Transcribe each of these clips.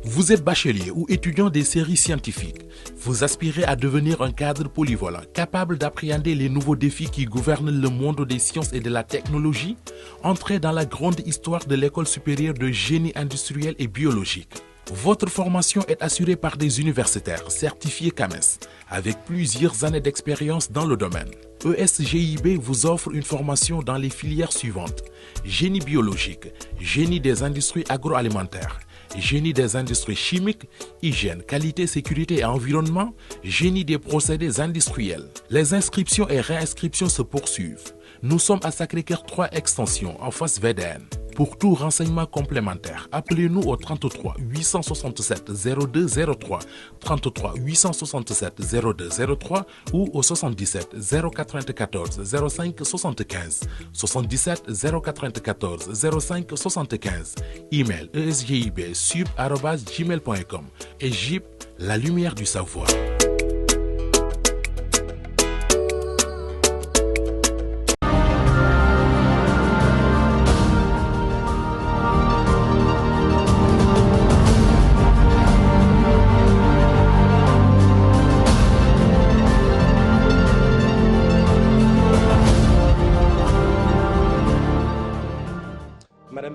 Vous êtes bachelier ou étudiant des séries scientifiques. Vous aspirez à devenir un cadre polyvalent, capable d'appréhender les nouveaux défis qui gouvernent le monde des sciences et de la technologie. Entrez dans la grande histoire de l'École supérieure de génie industriel et biologique. Votre formation est assurée par des universitaires certifiés CAMES, avec plusieurs années d'expérience dans le domaine. ESGIB vous offre une formation dans les filières suivantes: génie biologique, génie des industries agroalimentaires, génie des industries chimiques, hygiène, qualité, sécurité et environnement, génie des procédés industriels. Les inscriptions et réinscriptions se poursuivent. Nous sommes à Sacré-Cœur 3 Extension, en face VDN. Pour tout renseignement complémentaire, appelez-nous au 33 867 02 03, 33 867 02 03 ou au 77 094 05 75, 77 094 05 75. Email esgib@gmail.com et GIB, la lumière du savoir.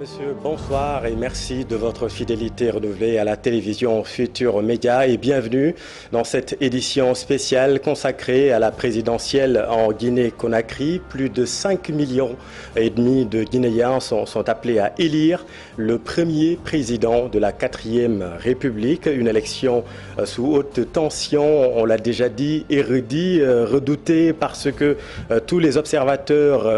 Monsieur, bonsoir et merci de votre fidélité renouvelée à la télévision Futur Média et bienvenue dans cette édition spéciale consacrée à la présidentielle en Guinée-Conakry. Plus de 5,5 millions de Guinéens sont appelés à élire le premier président de la 4e République. Une élection sous haute tension, on l'a déjà dit et redit, redoutée parce que tous les observateurs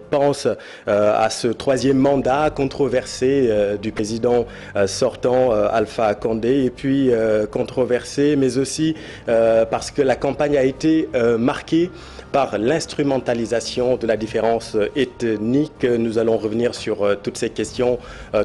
pensent à ce troisième mandat controversé du président sortant Alpha Condé et puis controversé mais aussi parce que la campagne a été marquée par l'instrumentalisation de la différence ethnique. Nous allons revenir sur toutes ces questions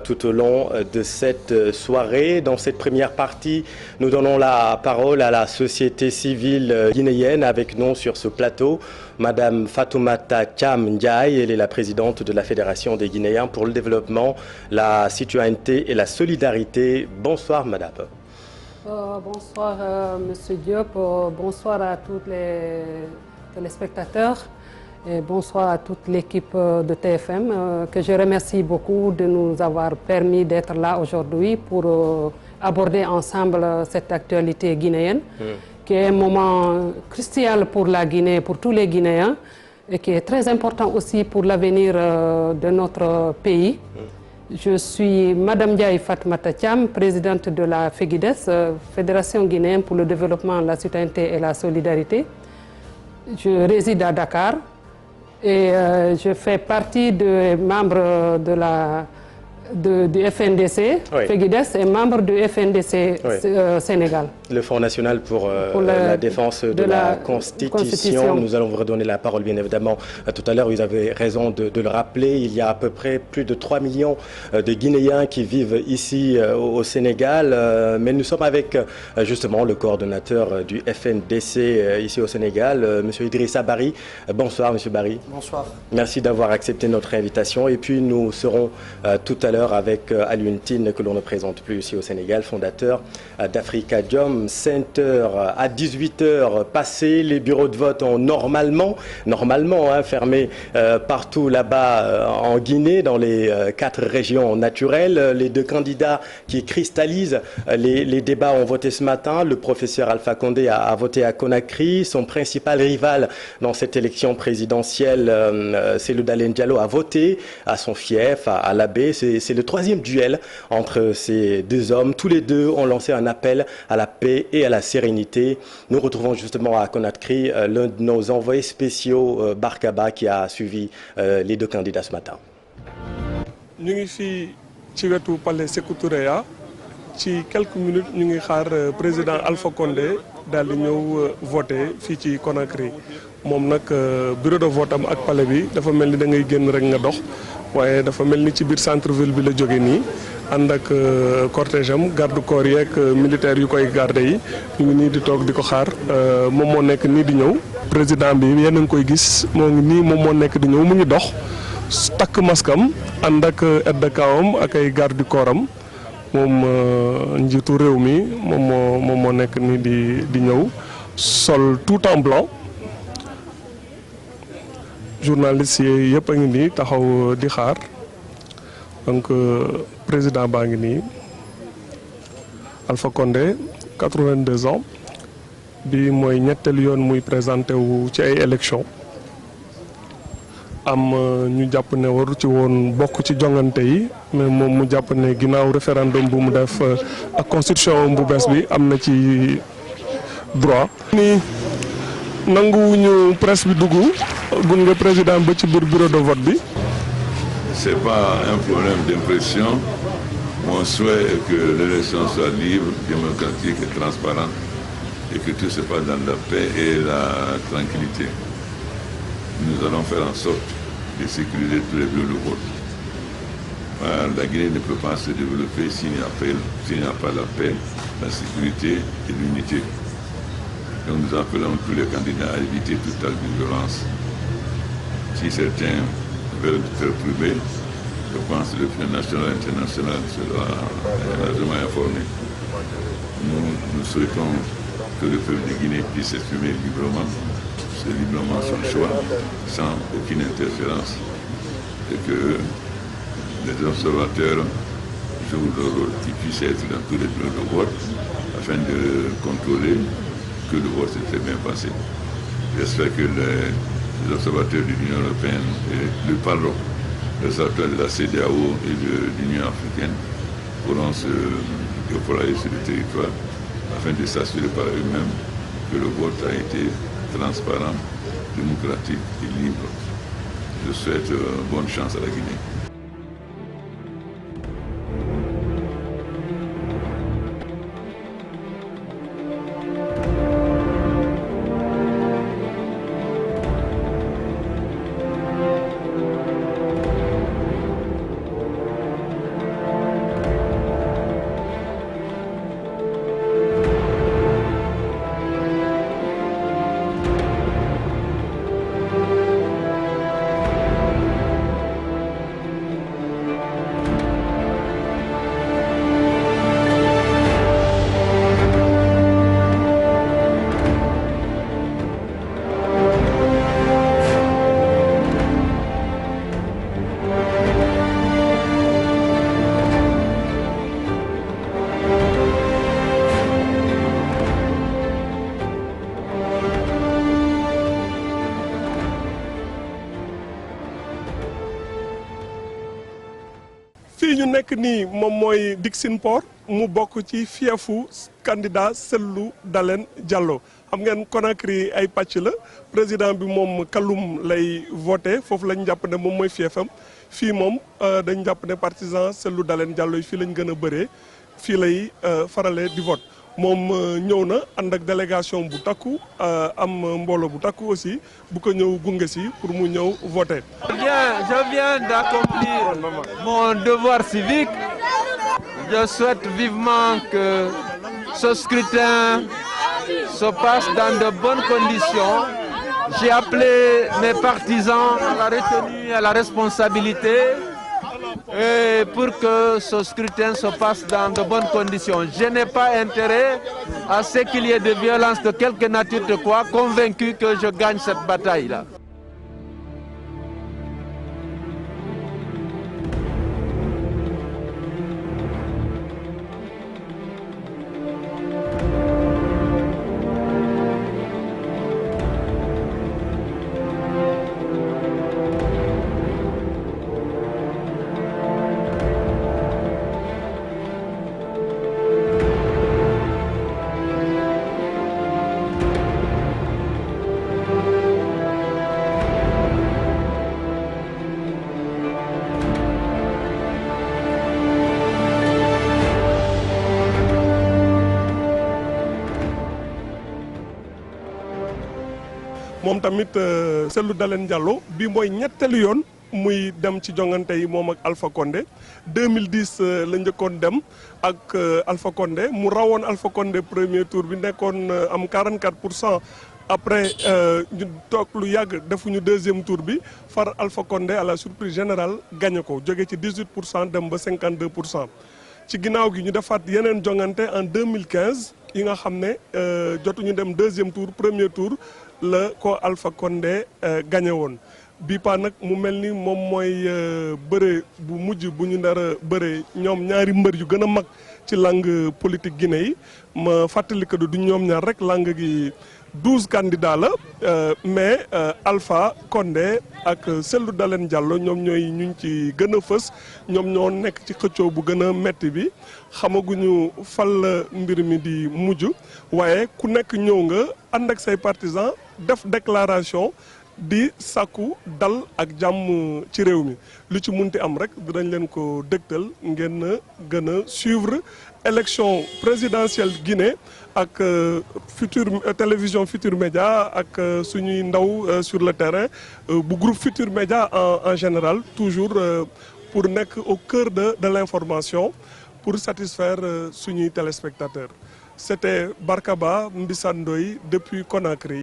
tout au long de cette soirée. Dans cette première partie, nous donnons la parole à la société civile guinéenne. Avec nous sur ce plateau, Madame Fatoumata Thiam Ndiaye, elle est la présidente de la Fédération des Guinéens pour le développement, la citoyenneté et la solidarité. Bonsoir Madame. Bonsoir Monsieur Diop, bonsoir à tous les téléspectateurs et bonsoir à toute l'équipe de TFM que je remercie beaucoup de nous avoir permis d'être là aujourd'hui pour aborder ensemble cette actualité guinéenne qui est un moment crucial pour la Guinée, pour tous les Guinéens et qui est très important aussi pour l'avenir de notre pays. Je suis Madame Ndiaye Fatoumata Thiam, présidente de la FEGIDES, Fédération guinéenne pour le développement, la citoyenneté et la solidarité. Je réside à Dakar et je fais partie des membres du FNDC, oui. FEGIDES est membre du FNDC oui. Sénégal. Le Front National pour la défense de la Constitution. Nous allons vous redonner la parole bien évidemment tout à l'heure. Vous avez raison de le rappeler. Il y a à peu près plus de 3 millions de Guinéens qui vivent ici au Sénégal. Mais nous sommes avec justement le coordonnateur du FNDC ici au Sénégal, M. Idrissa Bari. Bonsoir M. Bari. Bonsoir. Merci d'avoir accepté notre invitation. Et puis nous serons tout à l'heure avec Alioune Tine, que l'on ne présente plus ici au Sénégal, fondateur d'Africadium Center. À 18h passées, les bureaux de vote ont normalement fermé partout là-bas en Guinée, dans les 4 régions naturelles. Les 2 candidats qui cristallisent les débats ont voté ce matin. Le professeur Alpha Condé a voté à Conakry. Son principal rival dans cette élection présidentielle, Cellou Dalein Diallo, a voté à son fief, à l'Abbé. C'est le 3e duel entre ces 2 hommes. Tous les 2 ont lancé un appel à la paix et à la sérénité. Nous retrouvons justement à Conakry l'un de nos envoyés spéciaux, Barkaba, qui a suivi les 2 candidats ce matin. Nous sommes ici ci wetu palais Sékou Touré ci quelques minutes ñu ngi xaar président Alpha Condé daal di ñëw voté fii ci Conakry moom nag bureau de vote am ak palais bi dafa mel ni da ngay génn rek nga dox waaye dafa mel ni ci biir centre ville bi la jóge nii ànd ak cortège am garde corps yi ak militaire yu koy garde yi ñu ngi nii di toog di ko xaar moom moo nekk nii di ñëw président bi yéen a ngi koy gis moo ngi nii moom moo nekk di ñëw mu ngi dox takk maskam ànd ak aide de camp ak ay garde du corps am moom njiitu réew mi moom moo nekk ni di ñëw sol tout en blanc journalistes yi yëpp a ngi nii taxaw di xaar donc président baa ngi nii Alpha Condé 82 ans bi mooy ñetteelu yoon muy présenté wu ci ay élections am ñu jàpp ne waru ci woon bokk ci jongante yi mais moom mu jàpp ne ginnaaw référendum bu mu def ak constitution bu bees bi am na ci droit. ni nanguwuñu presse bi dugg gunge président ba ci biir bureau de vote bi. C'est pas un problème d'impression. Mon souhait est que l'élection soit libre, démocratique et transparente et que tout se passe dans la paix et la tranquillité. Nous allons faire en sorte de sécuriser tous les bureaux de vote. La Guinée ne peut pas se développer s'il n'y a pas la paix, la sécurité et l'unité. Donc nous appelons tous les candidats à éviter toute acte de violence. Si certains veulent perturber, je pense que l'opinion nationale et internationale sera largement informée. Nous souhaitons que le peuple de Guinée puisse s'exprimer librement, c'est librement son choix, sans aucune interférence, et que les observateurs jouent leur rôle, qui puissent être dans tous les bureaux de vote, afin de contrôler que le vote s'est très bien passé. J'espère que les observateurs de l'Union européenne et le Parlement, les observateurs de la CEDEAO et de l'Union africaine pourront se déployer sur le territoire afin de s'assurer par eux-mêmes que le vote a été transparent, démocratique et libre. Je souhaite bonne chance à la Guinée. fii ñu nekk nii moom mooy Dixine Port mu bokk ci fiefu candidat Cellou Dalein Diallo xam ngeen Conakry ay pàcc la président bi moom Kaloum lay voté foofu lañ jàpp ne moom mooy fiefam fii moom dañ jàpp ne partisan Cellou Dalein Diallo yi fii lañ gën a bëree fii lay farale di vote moom ñëw na ànd ak délégation bu takku am mbooloo bu takku aussi bu ko ñëw gunge si pour mu ñëw voter. Je viens d'accomplir mon devoir civique. Je souhaite vivement que ce scrutin se passe dans de bonnes conditions. J'ai appelé mes partisans à la retenue et à la responsabilité. Et pour que ce scrutin se passe dans de bonnes conditions. Je n'ai pas intérêt à ce qu'il y ait de violence de quelque nature de quoi, convaincu que je gagne cette bataille-là. moom tamit Cellou Dalein Diallo bi mooy ñetteelu yoon muy dem ci jongante yi moom ak Alpha Condé 2010 la njëkkoon dem ak Alpha Condé mu rawoon Alpha Condé premier tour bi nekkoon am 44% après ñu toog lu yàgg defuñu deuxième tour bi far Alpha Condé à la surprise générale gagné ko jóge ci 18% dem ba 52%. ci ginnaaw gi ñu defaat yeneen jongante en 2015 yi nga xam ne jotuñu dem deuxième tour premier tour la ko Alpha Condé gagné woon. bii pa nag mu mel ni moom mooy bëre bu mujj bu ñu nar a bëre ñoom ñaari mbër yu gën a mag ci langue politique Guinée yi ma fàttali que du ñoom ñaar rek langue gi 12 candidats la mais Alpha Condé ak Cellou Dalein Diallo ñoom ñooy ñu ci gën a fës ñoom ñoo nekk ci xëccoo bu gën a metti bi xamaguñu fal la mbir mi di mujj waaye ku nekk ñëw nga ànd ak say partisans def déclaration di sàkku dal ak jàmm ci réew mi lu ci munti am rek dinañ leen ko dëgtal ngeen gën a suivre élection présidentielle Guinée ak télévision Futur Média ak suñuy ndaw sur le terrain bu groupe Futur Média en général toujours pour nekk au cœur de l'information pour satisfaire suñuy téléspectateurs. C'était Barkaba Mbissane Ndoye depuis Conakry.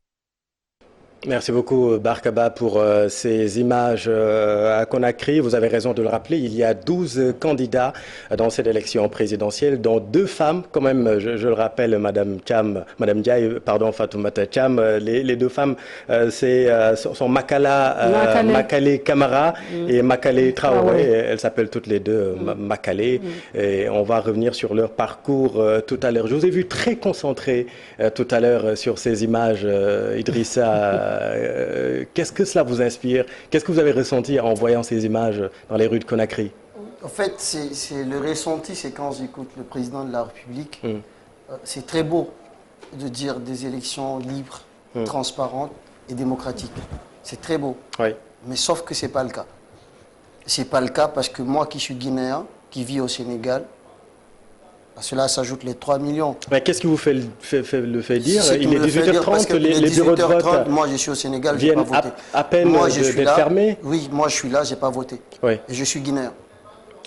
Merci beaucoup Barkaba pour ces images à Conakry. Vous avez raison de le rappeler, il y a 12 candidats dans cette élection présidentielle, dont 2 femmes, quand même, je le rappelle, Madame Ndiaye, pardon, Fatoumata Thiam, les 2 femmes sont Makale Camara et Makale Traoré. Elles s'appellent toutes les deux Makale. Et on va revenir sur leur parcours tout à l'heure. Je vous ai vu très concentré tout à l'heure sur ces images, Idrissa. Qu'est-ce que cela vous inspire? Qu'est-ce que vous avez ressenti en voyant ces images dans les rues de Conakry? En fait, c'est le ressenti, c'est quand j'écoute le président de la République. C'est très beau de dire des élections libres, transparentes et démocratiques. C'est très beau. Oui. Mais sauf que ce n'est pas le cas. Ce n'est pas le cas parce que moi qui suis guinéen, qui vis au Sénégal, à cela s'ajoutent les 3 millions. Mais qu'est-ce qui vous fait dire? Il est 18h30, les bureaux de vote. Moi, je suis au Sénégal, je n'ai pas voté. À peine d'être fermés? Oui, moi, je suis là, je n'ai pas voté. Oui. Et je suis guinéen.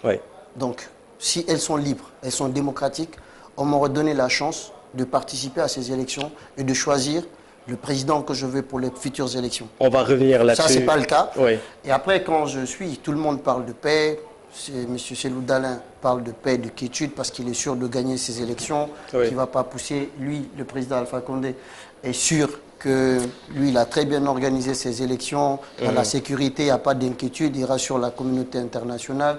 Oui. Donc, si elles sont libres, elles sont démocratiques, on m'aurait donné la chance de participer à ces élections et de choisir le président que je veux pour les futures élections. On va revenir là-dessus. Ça, ce n'est pas le cas. Oui. Et après, quand je suis, tout le monde parle de paix. M. Cellou Dalein parle de paix, de quiétude parce qu'il est sûr de gagner ces élections, qu'il ne va pas pousser. Lui, le président Alpha Condé, est sûr que lui, il a très bien organisé ces élections. Dans la sécurité, il n'y a pas d'inquiétude, il rassure la communauté internationale.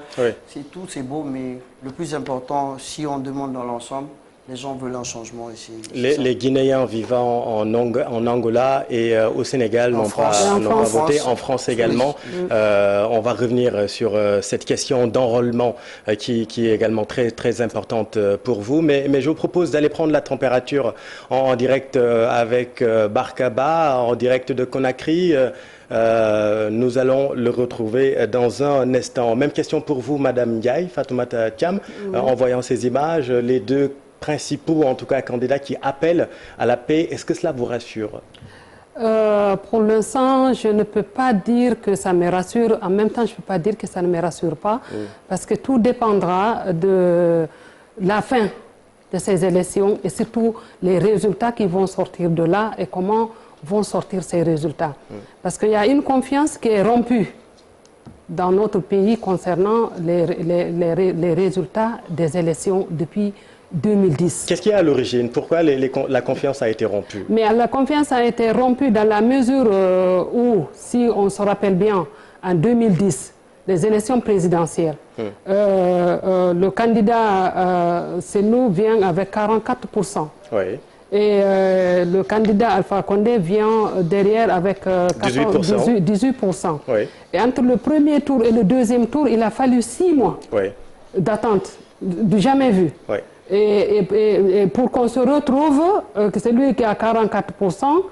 C'est tout, c'est beau, mais le plus important, si on demande dans l'ensemble, les gens veulent un changement ici. Les Guinéens vivant en Angola et au Sénégal n'ont pas voté, en France également. Oui. On va revenir sur cette question d'enrôlement qui est également très importante pour vous. Mais je vous propose d'aller prendre la température en direct avec Barkaba, en direct de Conakry. Nous allons le retrouver dans un instant. Même question pour vous, Madame Ndiaye, Fatoumata Thiam. En voyant ces images, les 2 principaux, en tout cas candidats qui appellent à la paix, est-ce que cela vous rassure? Pour l'instant, je ne peux pas dire que ça me rassure. En même temps, je ne peux pas dire que ça ne me rassure pas. Parce que tout dépendra de la fin de ces élections et surtout les résultats qui vont sortir de là et comment vont sortir ces résultats. Parce qu'il y a une confiance qui est rompue dans notre pays concernant les résultats des élections depuis 2010. Qu'est-ce qui est à l'origine? Pourquoi la confiance a été rompue? Mais la confiance a été rompue dans la mesure où, si on se rappelle bien, en 2010, les élections présidentielles, le candidat Cellou vient avec 44%. Oui. Et le candidat Alpha Condé vient derrière avec 18%. Oui. Et entre le premier tour et le deuxième tour, il a fallu 6 mois d'attente, du jamais vu. Oui. Et pour qu'on se retrouve, que celui qui a 44%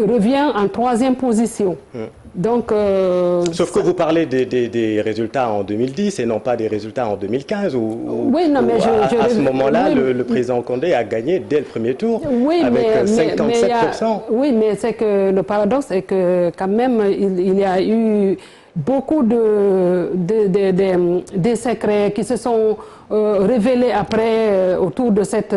revient en 3e position. Donc, sauf que vous parlez des résultats en 2010 et non pas des résultats en 2015 oui, non, mais à ce moment-là, le président Condé a gagné dès le premier tour avec 57%. Oui, mais c'est que le paradoxe est que quand même il y a eu beaucoup de secrets qui se sont révélés après autour de cette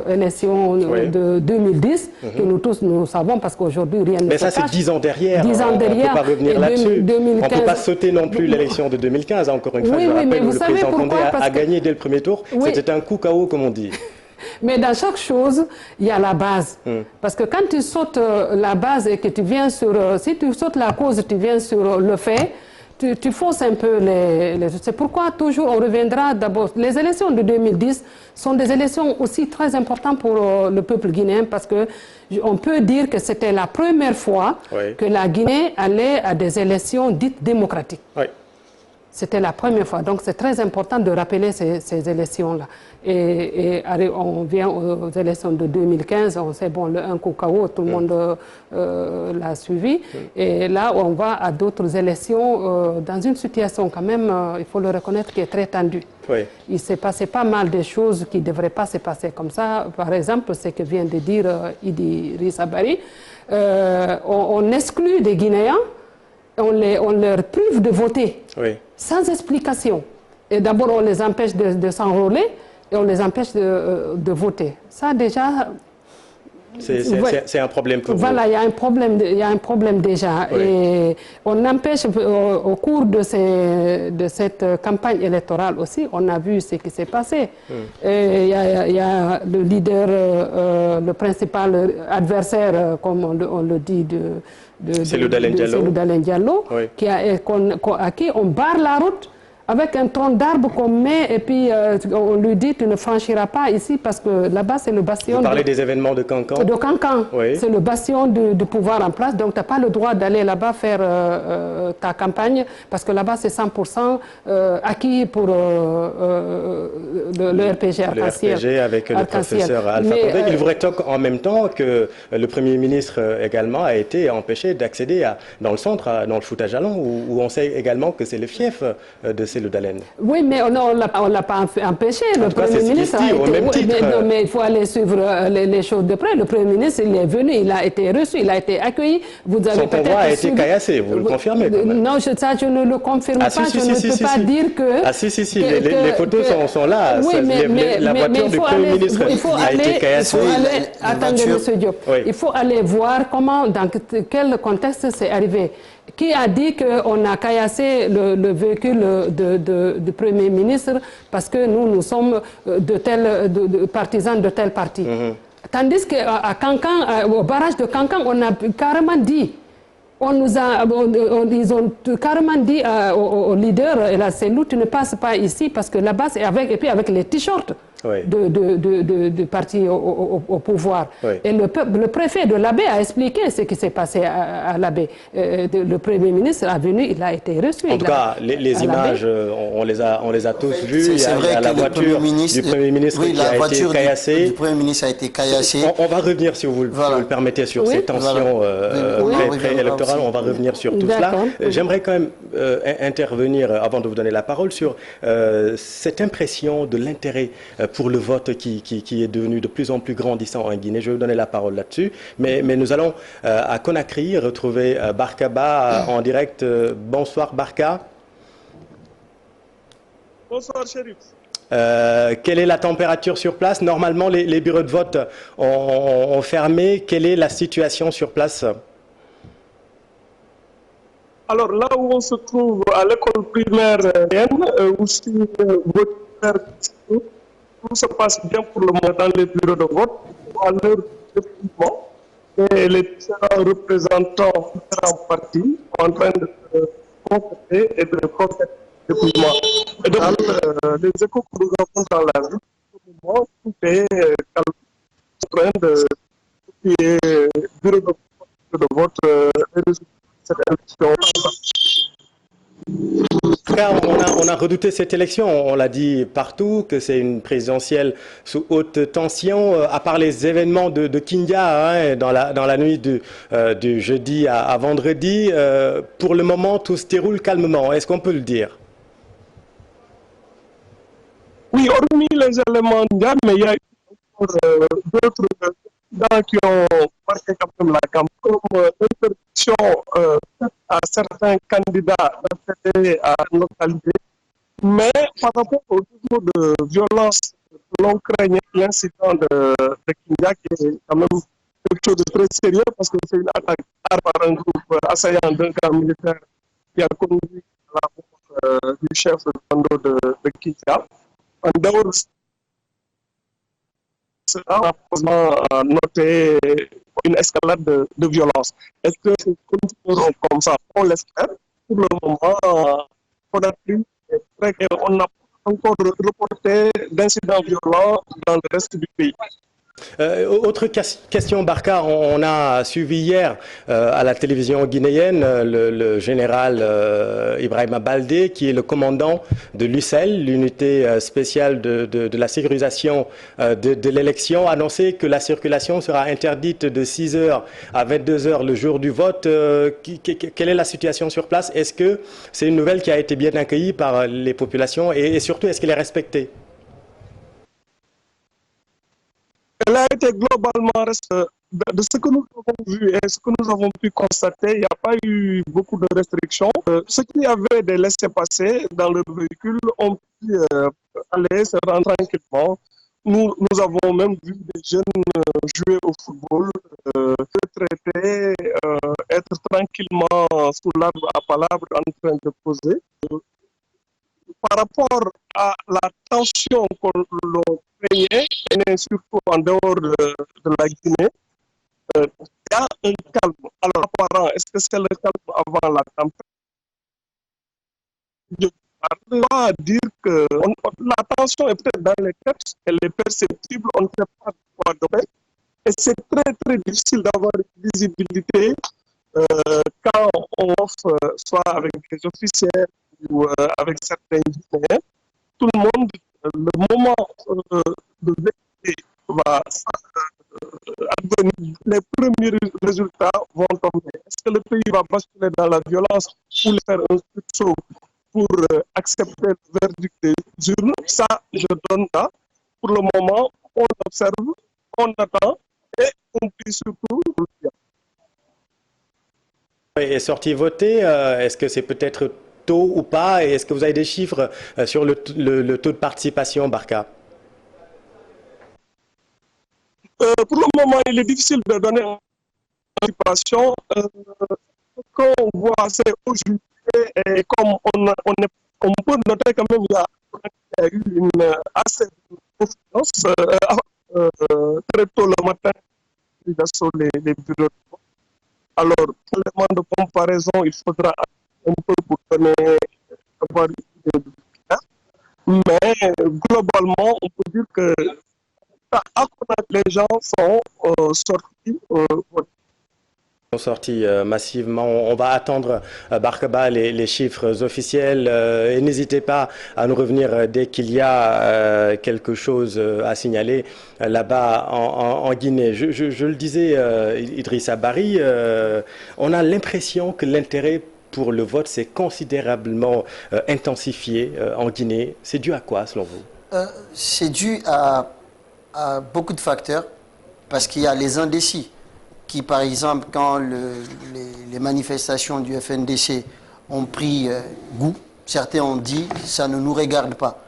élection de 2010, que nous tous nous savons parce qu'aujourd'hui rien ne se passe. Mais ça c'est 10 ans derrière, 10 ans on ne peut pas revenir là-dessus. On ne peut pas sauter non plus l'élection de 2015, encore une fois, je rappelle, où le président Condé a gagné dès le premier tour. C'était un coup KO comme on dit. Mais dans chaque chose, il y a la base. Parce que quand tu sautes la base et que tu viens sur... si tu sautes la cause, tu viens sur le fait, tu fausses un peu les... C'est pourquoi toujours on reviendra d'abord... Les élections de 2010 sont des élections aussi très importantes pour le peuple guinéen parce qu'on peut dire que c'était la première fois que la Guinée allait à des élections dites démocratiques. C'était la première fois. Donc c'est très important de rappeler ces élections-là. Et on vient aux élections de 2015, on sait, bon, un coup KO, tout le monde l'a suivi. Et là, on va à d'autres élections dans une situation quand même, il faut le reconnaître, qui est très tendue. Il s'est passé pas mal de choses qui ne devraient pas se passer comme ça. Par exemple, ce que vient de dire Idrissa Bari, on exclut des Guinéens, on leur prive de voter sans explication. Et d'abord, on les empêche de s'enrôler et on les empêche de voter. Ça, déjà... C'est un problème pour vous. Voilà, il y a un problème déjà. Et on empêche, au cours de cette campagne électorale aussi, on a vu ce qui s'est passé. Il y a le leader, le principal adversaire, comme on le dit, Cellou Dalein Diallo, à qui on barre la route avec un tronc d'arbre qu'on met et puis on lui dit tu ne franchiras pas ici parce que là-bas c'est le bastion... Vous parlez des événements de Cancan? De Cancan, c'est le bastion du pouvoir en place, donc tu n'as pas le droit d'aller là-bas faire ta campagne parce que là-bas c'est 100% acquis pour le RPG Arc-en-Ciel. Le RPG avec le professeur Alpha Condé. Il vous rétorque en même temps que le Premier ministre également a été empêché d'accéder dans le centre, dans le Fouta-Jalon, où on sait également que c'est le fief de Cellou Dalein. Oui, mais on ne l'a pas empêché. Le Premier ministre mais il faut aller suivre les choses de près. Le Premier ministre, il est venu, il a été reçu, il a été accueilli. Son convoi a été caillassé, vous le confirmez quand même. Non, ça je ne le confirme pas. Je ne peux pas dire que... Ah si, les photos sont là. Oui, la voiture du Premier ministre a été caillassée. Attendez, M. Diop. Il faut aller voir comment, dans quel contexte c'est arrivé. Qui a dit qu'on a caillassé le véhicule du Premier ministre parce que nous sommes partisans de tel parti. Tandis qu'à Cancan, au barrage de Cancan, on a carrément dit, ils ont carrément dit au leader, et là c'est nous, tu ne passes pas ici parce que là-bas c'est avec les t-shirts. Du parti au pouvoir. Et le préfet de l'Abbé a expliqué ce qui s'est passé à l'Abbé. Le Premier ministre est venu, il a été reçu. En tout cas, les images, on les a tous vues. Il y a la voiture du Premier ministre qui a été caillassée. Le Premier ministre a été caillassé. On va revenir, si vous le permettez, sur ces tensions préélectorales. On va revenir sur tout cela. J'aimerais quand même intervenir, avant de vous donner la parole, sur cette impression de l'intérêt pour le vote qui est devenu de plus en plus grandissant en Guinée. Je vais vous donner la parole là-dessus. Mais nous allons à Conakry retrouver Barka Ba en direct. Bonsoir Barka. Bonsoir Chérif. Quelle est la température sur place? Normalement, les bureaux de vote ont fermé. Quelle est la situation sur place? Alors là où on se trouve à l'école primaire où tout se passe bien pour le moment dans les bureaux de vote, à l'heure du dépouillement, et les différents représentants des différents partis sont en train de se concerter et de concerter le dépouillement. Et donc, les échos que nous avons dans la rue, pour le moment, tout est en train de bureau de vote et de cette élection. On a redouté cette élection, on l'a dit partout, que c'est une présidentielle sous haute tension, à part les événements de Kindia dans la nuit du jeudi à vendredi. Pour le moment, tout se déroule calmement, est-ce qu'on peut le dire? Oui, hormis les éléments mais il y a d'autres qui ont marqué quand même la campagne, comme l'interdiction à certains candidats d'accéder à une localité. Mais par rapport au niveau de violence que l'on craignait, l'incident de Kindia, qui est quand même quelque chose de très sérieux parce que c'est une attaque par un groupe assaillant d'un camp militaire qui a conduit à la mort du chef de commando de Kindia. En dehors de ça, on a noté une escalade de violence. Est-ce que c'est continueront comme ça? On l'espère. Pour le moment, on a plus on n'a pas encore reporté d'incidents violents dans le reste du pays. Autre question, Barka, on a suivi hier à la télévision guinéenne le général Ibrahima Baldé, qui est le commandant de l'UCEL, l'unité spéciale de la sécurisation de l'élection, a annoncé que la circulation sera interdite de 6h à 22h le jour du vote. Quelle est la situation sur place? Est-ce que c'est une nouvelle qui a été bien accueillie par les populations et surtout, est-ce qu'elle est respectée? Elle a été globalement, de ce que nous avons vu et ce que nous avons pu constater, il n'y a pas eu beaucoup de restrictions. Ceux qui avaient des laissez-passer dans le véhicule ont pu aller se rendre tranquillement. Nous avons même vu des jeunes jouer au football, retraités, être tranquillement sous l'arbre à palabres en train de poser. Par rapport à la tension que l'on craignait, et surtout en dehors de la Guinée, il y a un calme. Alors, apparemment, est-ce que c'est le calme avant la tempête? Je ne peux pas dire que la tension est peut-être dans les textes, elle est perceptible, on ne sait pas quoi de fait. Et c'est très, très difficile d'avoir une visibilité quand on offre, soit avec les officiels, ou avec certains Guinéens, tout le monde, le moment de vérité va advenir, les premiers résultats vont tomber. Est-ce que le pays va basculer dans la violence ou faire un saut pour accepter le verdict des urnes? Ça, je donne là. Pour le moment, on observe, on attend et on prie surtout. Est sorti voter, est-ce que c'est peut-être tôt ou pas? Et est-ce que vous avez des chiffres sur le taux de participation, Barka? Pour le moment, il est difficile de donner une participation. Ce qu'on voit, c'est aujourd'hui, et comme on peut noter quand même, il y a eu une assez de confiance très tôt le matin sur les bureaux. Alors, pour l'élément de comparaison, il faudra un peu pour donner avoir une idée du cas. Mais globalement, on peut dire que à Conakry, les gens sont sortis massivement. On va attendre, Barkaba, les chiffres officiels et n'hésitez pas à nous revenir dès qu'il y a quelque chose à signaler là-bas en Guinée. Je le disais, Idrissa Bari, on a l'impression que l'intérêt pour le vote s'est considérablement intensifié en Guinée. C'est dû à quoi, selon vous? C'est dû à beaucoup de facteurs, parce qu'il y a les indécis qui, par exemple, quand les manifestations du FNDC ont pris goût, certains ont dit « ça ne nous regarde pas ».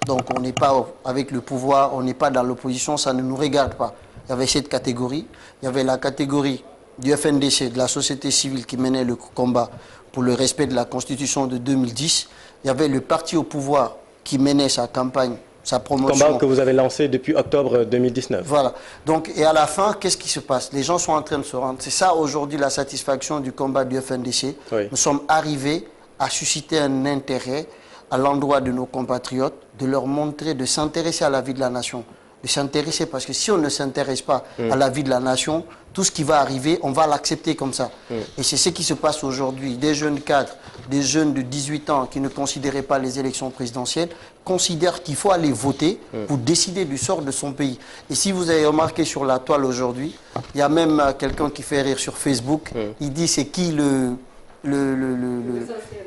Donc on n'est pas avec le pouvoir, on n'est pas dans l'opposition, ça ne nous regarde pas. Il y avait cette catégorie, il y avait la catégorie du FNDC, de la société civile qui menait le combat pour le respect de la Constitution de 2010. Il y avait le parti au pouvoir qui menait sa campagne, sa promotion. Combat que vous avez lancé depuis octobre 2019. Voilà. Donc, et à la fin, qu'est-ce qui se passe? Les gens sont en train de se rendre. C'est ça aujourd'hui la satisfaction du combat du FNDC. Oui. Nous sommes arrivés à susciter un intérêt à l'endroit de nos compatriotes, de leur montrer, de s'intéresser à la vie de la nation. De s'intéresser, parce que si on ne s'intéresse pas à la vie de la nation, tout ce qui va arriver, on va l'accepter comme ça. Et c'est ce qui se passe aujourd'hui. Des jeunes cadres, des jeunes de 18 ans qui ne considéraient pas les élections présidentielles, considèrent qu'il faut aller voter pour décider du sort de son pays. Et si vous avez remarqué sur la toile aujourd'hui, il y a même quelqu'un qui fait rire sur Facebook, il dit c'est qui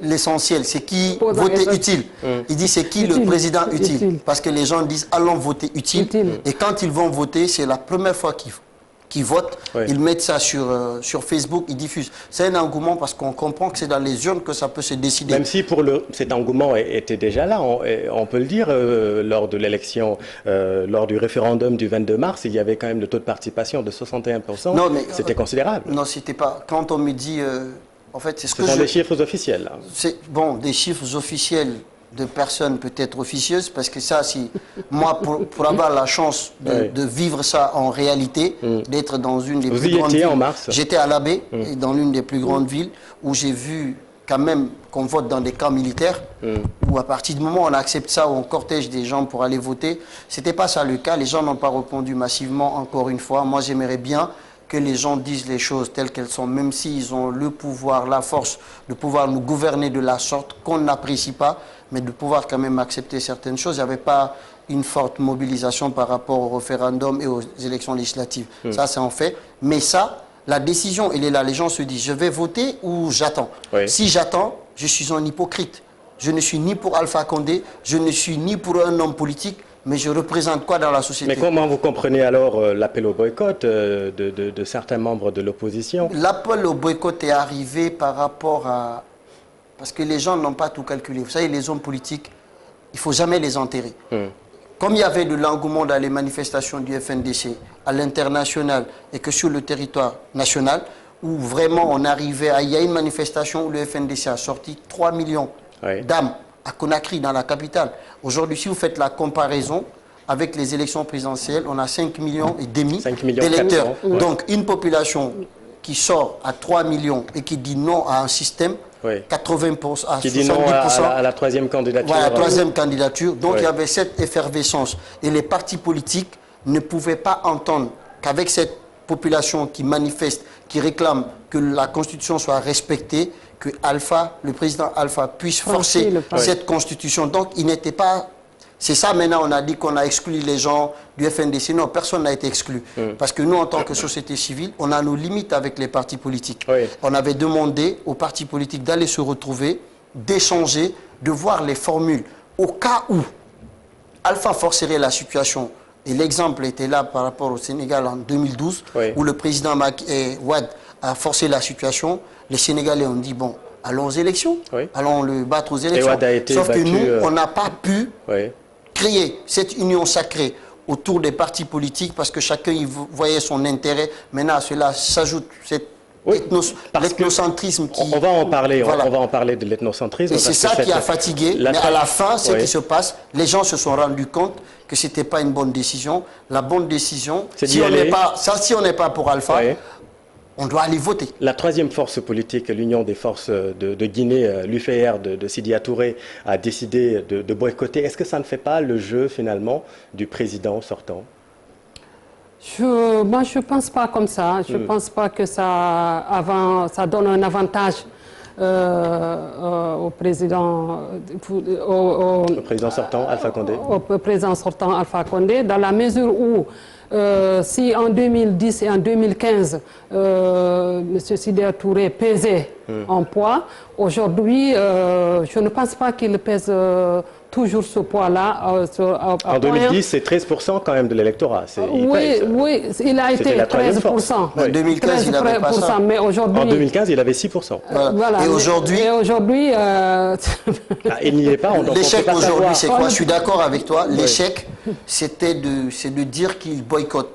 l'essentiel, c'est qui voter utile. Il dit c'est qui le président utile. Parce que les gens disent allons voter utile. Et quand ils vont voter, c'est la première fois qui votent, ils mettent ça sur Facebook, ils diffusent. C'est un engouement parce qu'on comprend que c'est dans les urnes que ça peut se décider. Même si cet engouement était déjà là, on peut le dire, lors de l'élection, lors du référendum du 22 mars, il y avait quand même le taux de participation de 61%. Non, mais c'était considérable. Non, c'était pas. Quand on me dit, en fait, c'est ce que sont des chiffres officiels. C'est bon, des chiffres officiels de personnes peut-être officieuses, parce que ça, si moi, pour avoir la chance de vivre ça en réalité, d'être dans une des plus grandes villes. En mars. J'étais à l'Abbé, dans l'une des plus grandes villes, où j'ai vu quand même qu'on vote dans des camps militaires, où à partir du moment où on accepte ça, où on cortège des gens pour aller voter, c'était pas ça le cas. Les gens n'ont pas répondu massivement, encore une fois. Moi, j'aimerais bien que les gens disent les choses telles qu'elles sont, même s'ils ont le pouvoir, la force de pouvoir nous gouverner de la sorte qu'on n'apprécie pas, mais de pouvoir quand même accepter certaines choses. Il n'y avait pas une forte mobilisation par rapport au référendum et aux élections législatives. Ça, c'est un fait. Mais ça, la décision, elle est là. Les gens se disent, je vais voter ou j'attends. Si j'attends, je suis un hypocrite. Je ne suis ni pour Alpha Condé, je ne suis ni pour un homme politique, mais je représente quoi dans la société? Mais comment vous comprenez alors l'appel au boycott de certains membres de l'opposition? L'appel au boycott est arrivé par rapport à... Parce que les gens n'ont pas tout calculé. Vous savez, les hommes politiques, il ne faut jamais les enterrer. Comme il y avait de l'engouement dans les manifestations du FNDC à l'international et que sur le territoire national, où vraiment on arrivait à... Il y a une manifestation où le FNDC a sorti 3 millions d'âmes à Conakry, dans la capitale. Aujourd'hui, si vous faites la comparaison avec les élections présidentielles, on a 5,5 millions d'électeurs. Donc, une population qui sort à 3 millions et qui dit non à un système, 80%, à 70%. Qui dit non à la troisième candidature. Voilà, la troisième candidature. Donc, il y avait cette effervescence. Et les partis politiques ne pouvaient pas entendre qu'avec cette population qui manifeste, qui réclame que la Constitution soit respectée, que le président Alpha puisse forcer cette constitution. Donc, il n'était pas... C'est ça, maintenant, on a dit qu'on a exclu les gens du FNDC. Non, personne n'a été exclu. Parce que nous, en tant que société civile, on a nos limites avec les partis politiques. On avait demandé aux partis politiques d'aller se retrouver, d'échanger, de voir les formules. Au cas où Alpha forcerait la situation, et l'exemple était là par rapport au Sénégal en 2012, où le président Wade a forcé la situation, les Sénégalais ont dit, bon, allons aux élections, allons le battre aux élections. Sauf que nous, on n'a pas pu créer cette union sacrée autour des partis politiques parce que chacun y voyait son intérêt. Maintenant, à cela s'ajoute cette l'ethnocentrisme qui... On va en parler, on va en parler de l'ethnocentrisme. Et c'est ça qui a fatigué, mais à la fin, ce qui se passe, les gens se sont rendus compte que ce n'était pas une bonne décision. La bonne décision, si on n'est pas pour Alpha, on doit aller voter. La troisième force politique, l'Union des forces de Guinée, l'UFR de Sidi Touré, a décidé de boycotter. Est-ce que ça ne fait pas le jeu, finalement, du président sortant? Moi, je ne pense pas comme ça. Je ne pense pas que ça donne un avantage au président sortant, Alpha Condé. Au président sortant, Alpha Condé, dans la mesure où si en 2010 et en 2015, M. Sidi Touré pesait en poids, aujourd'hui, je ne pense pas qu'il pèse toujours ce poids-là. En 2010, c'est 13% quand même de l'électorat. Oui, il a été 13%. En 2015, il n'avait pas ça. Mais aujourd'hui... En 2015, il avait 6%. Voilà. Et aujourd'hui... il n'y est pas. L'échec aujourd'hui, c'est quoi? Je suis d'accord avec toi. L'échec, c'est de dire qu'il boycotte.